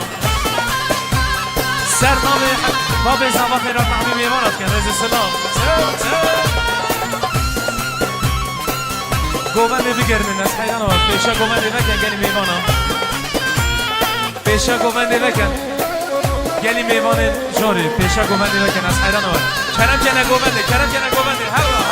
سر نام باب زنبا خیرات نحمی میوانت کن رزی سلام گوه بگرمین از حیران آمد پیشا گوه بکن گلی میوانا پیشا گوه بکن گلی میوان جوری پیشا گوبندی را که از حیران آور کرم کنه گوبندی کرم کنه گوبندی هبرا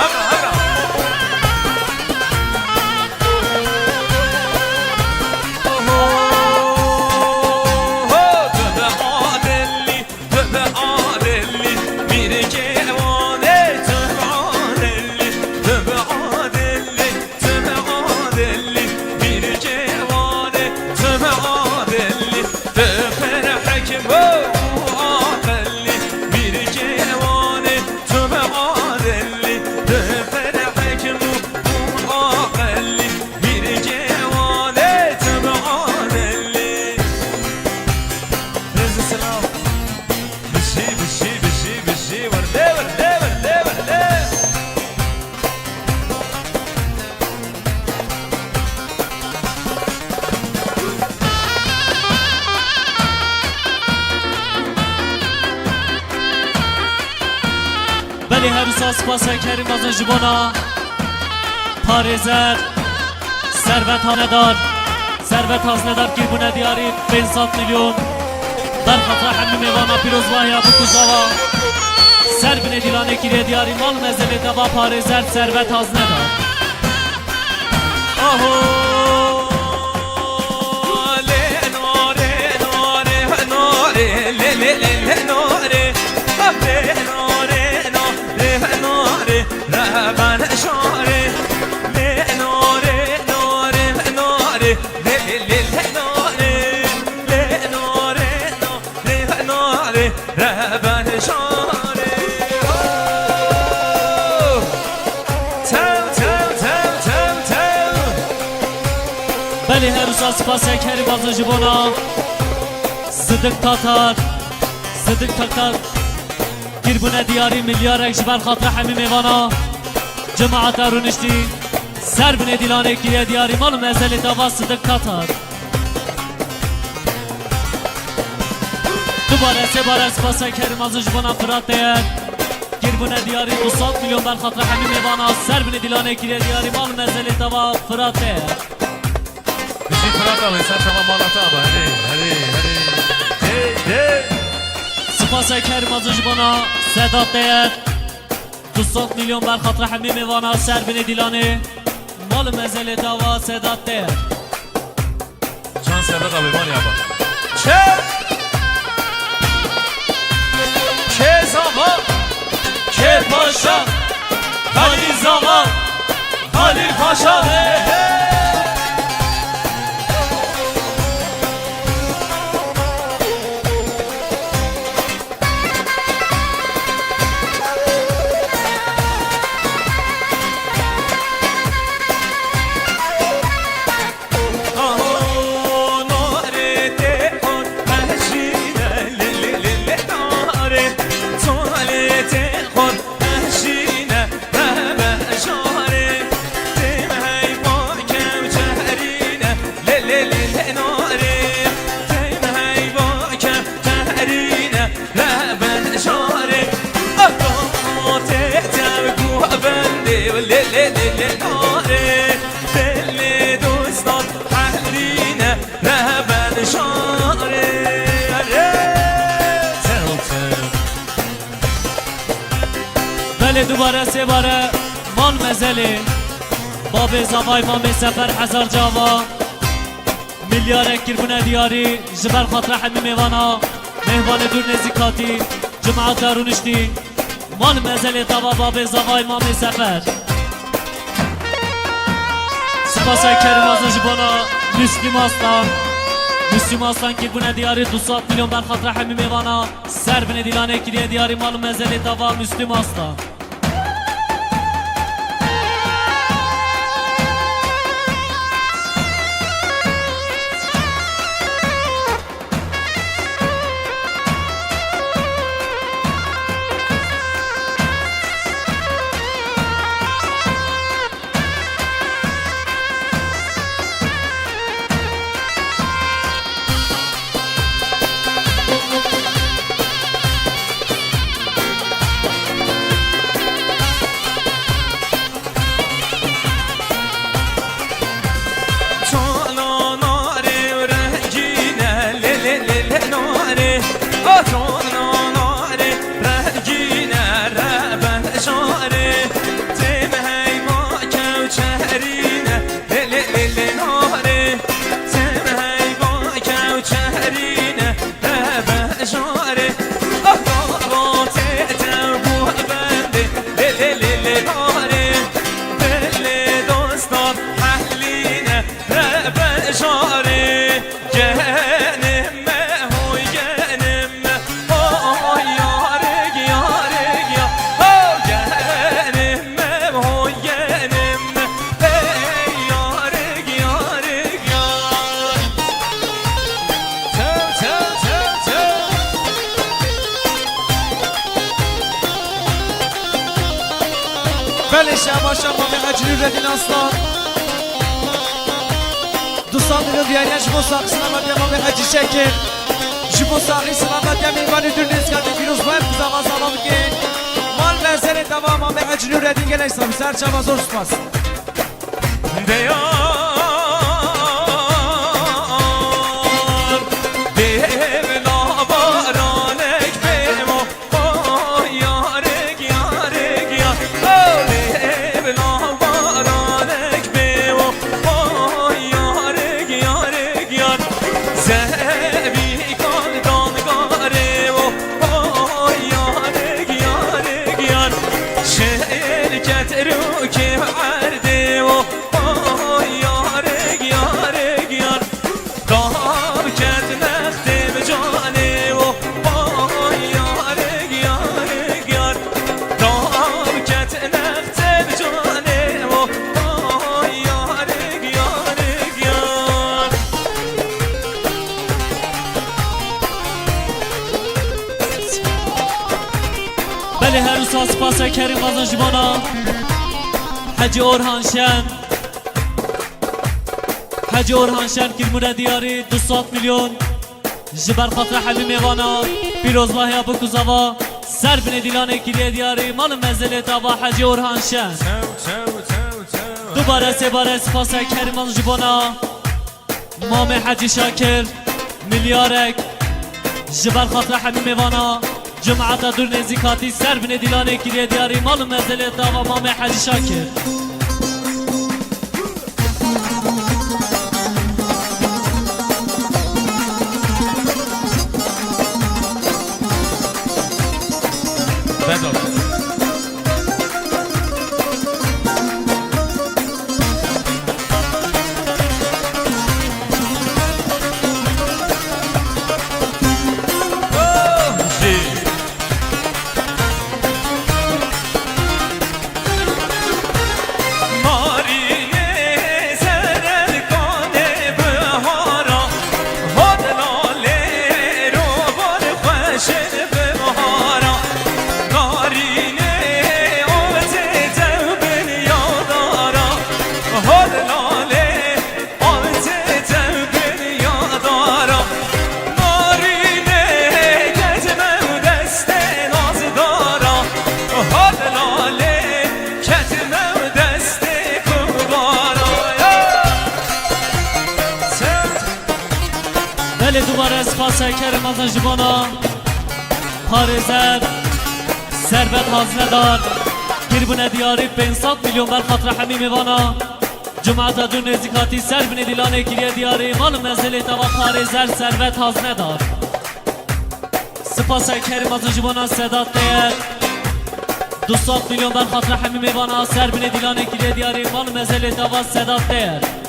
بلی هر روز سپاس کریم از جبانا پارزر ثروت هاندار ثروت هازندار گیربونه دیاری 500 میلیون در خطر همه میوانا پیروز واهی ابو کوزاوا سر بینه دیلانه گیره دیاری مال مزلی دوا پارزر ثروت هازندار بلی هر روز سپاس کریم از جبانا صدق تاتار گیربونه دیاری میلیارک جبر خاطر همه میوانا جماعت رونشتی سر بینه دیلانه گیره دیاری مال مزل دوا صدق تاتار دوباره سه بار سپاس کریم از جبانا فرات دید گیربونه دیاری 200 میلیون بر خاطر همه میوانا سر بینه دیلانه گیره دیاری مال مزل دوا فرات دید بشی فرات آبه سر شما مالات آبه هری سپاس کریم از جبانا صدات دید 200 میلیون بر خاطر همه میوانا سر بینه دیلانه مال مزل دوا صدات دید جان صدق آبه مالی آبه چه زمان چه پاشا خالی زمان خالی پاشا بله دوباره سه باره مال مزله باب زوای مام سفر هزار جاوا میلیارک گیربونه دیاری جبر خاطر همه میوانا مهوان دور نزیکاتی جماعت دارونشتی مال مزله دوا باب زوای مام سفر سپاس کریم از جبانا مسلم هستن گیربونه دیاری 200 میلیون بر خاطر همه میوانا سر بینه دیلانه گیره دیاری مال مزله دوا مسلم هستن بله شما به اجلی ردین اصلا دوستان میلیون بیاینه جبو ساقی سلامت یما به حجی شکر جبو ساقی سلامت یما ایمانی دور نیز کرده بیروز باید کزاما سلام بگین مال بزر دوام به اجلی ردین گله ایسا سر چما زور سپاس بله هر روز سپاس کریم بازن جبانا حجی اورهانشن حجی اورهانشن کرمونه دیاری 200 میلیون جبر خاطر حبی میوانا پیروز ماهی ابو کوزاوا سر بین دیلانه کلیه دیاری مال منزل تابا حجی اورهانشن دوباره سه باره سپاس کریم بازن جبانا مام حجی شاکر میلیارک جبر خاطر حبی میوانا جمعه دور نزیکاتی سر بین دیلانه کلیه دیاری مال منزل تابا مام حجی شاکر بله دوباره سپاس کریم از جبانا پارزر ثروت هازندار گربون دیاری 500 میلیون بر خاطر همین میوانا جمعه دون نزیکاتی سر بین دیلانه کلیه دیاری مال منزل توا پارزر ثروت هازندار سپاس کریم از جبانا صدات دید 200 میلیون بر خاطر همین میوانا سر بین دیلانه کلیه دیاری مال منزل توا صدات دید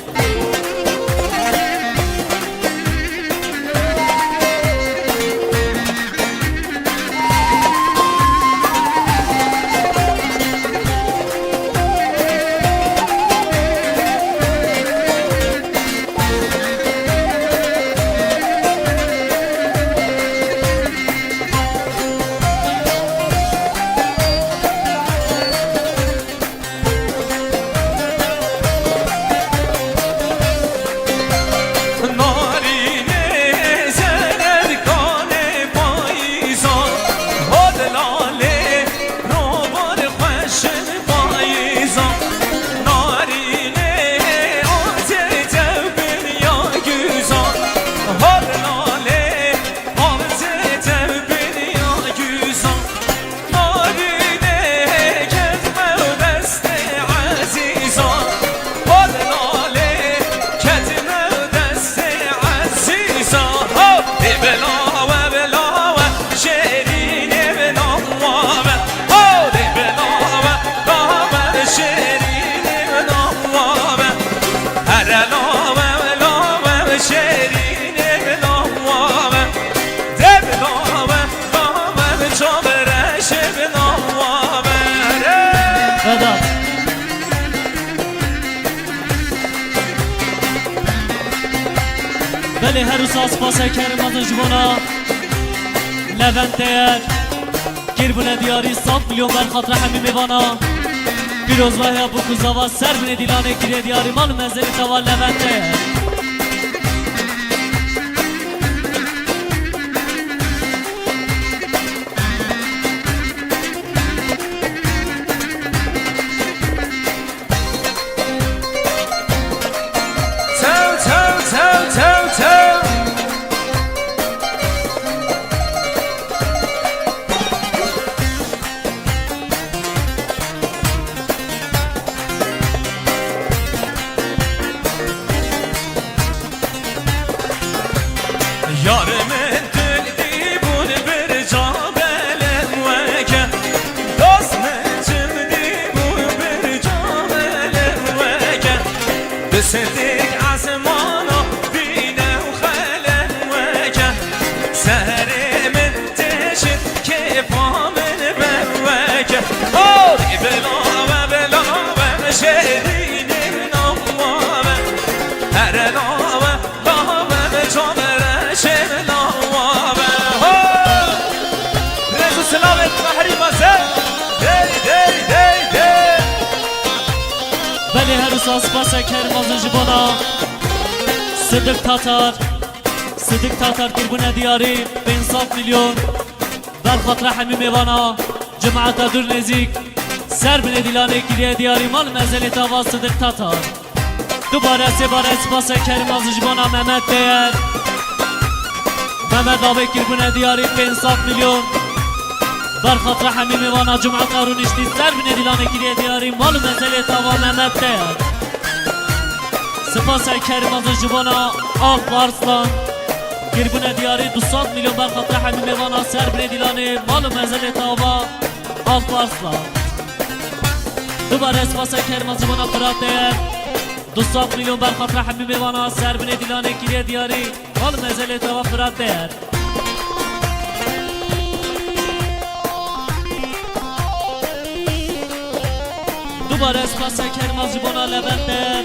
بله هر روز آسپاس کرم از جوانا لبند دیر گیر بونه دیاری 100 میلیون بر خاطر همین میوانا پیروز وحی ابو کوزاوا سر بینه دیلانه گیره دیاری مال منزلی توا لبند دیر Yarımın dili bul bir cabelem veke Dostmecim di bul bir cabelem veke Düşedik azmana bine uhalem veke Seherimin teşit kefamen ben veke Oh! Bela ve şehrinim namame Her elave ve cabere بله هر روز آسپاس کرم از جوانا صدق تاتار گربونه دیاری به انصاف میلیون بر خاطر همین میوانا جماعت دور نزیک سر بینه دیلانه گیریه دیاری مال منزلی تاوا صدق تاتار دوباره سه بار اسپاس کرم از جوانا محمد دیر محمد آبه گربونه دیاری به انصاف میلیون بر خاطر همین میوانا جمعه قارون اشتی سر بینه دیلانه گیریه دیاری مال منزل تاوا محمد دیر سپاس کریم از جوانا آق بارسلان گربونه دیاری 200 میلیون بر خاطر همین میوانا سر بینه دیلانه مال منزل تاوا آق بارسلان دوباره سپاس کریم از جوانا فرات دیر 200 میلیون بر خاطر همین میوانا سر بینه دیلانه گیریه دیاری مال منزل تاوا فرات دیر دوباره اسپاس کرم از جوانا لبندر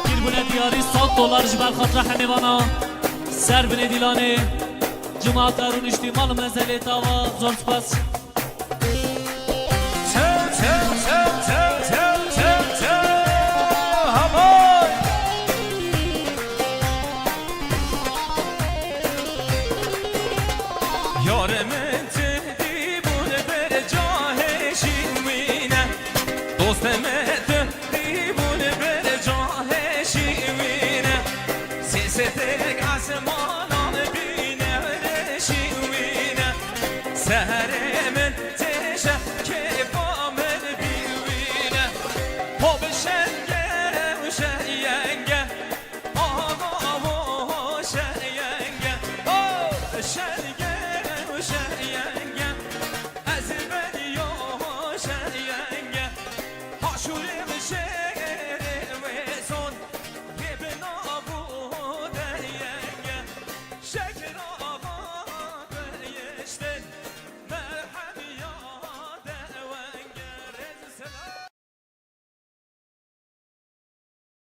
گربونه دیاری 100 دلار جبر خاطر همیوانا سر بینه دیلانه جماعت دارون اشتی مال منزلی تاوا زور سپاس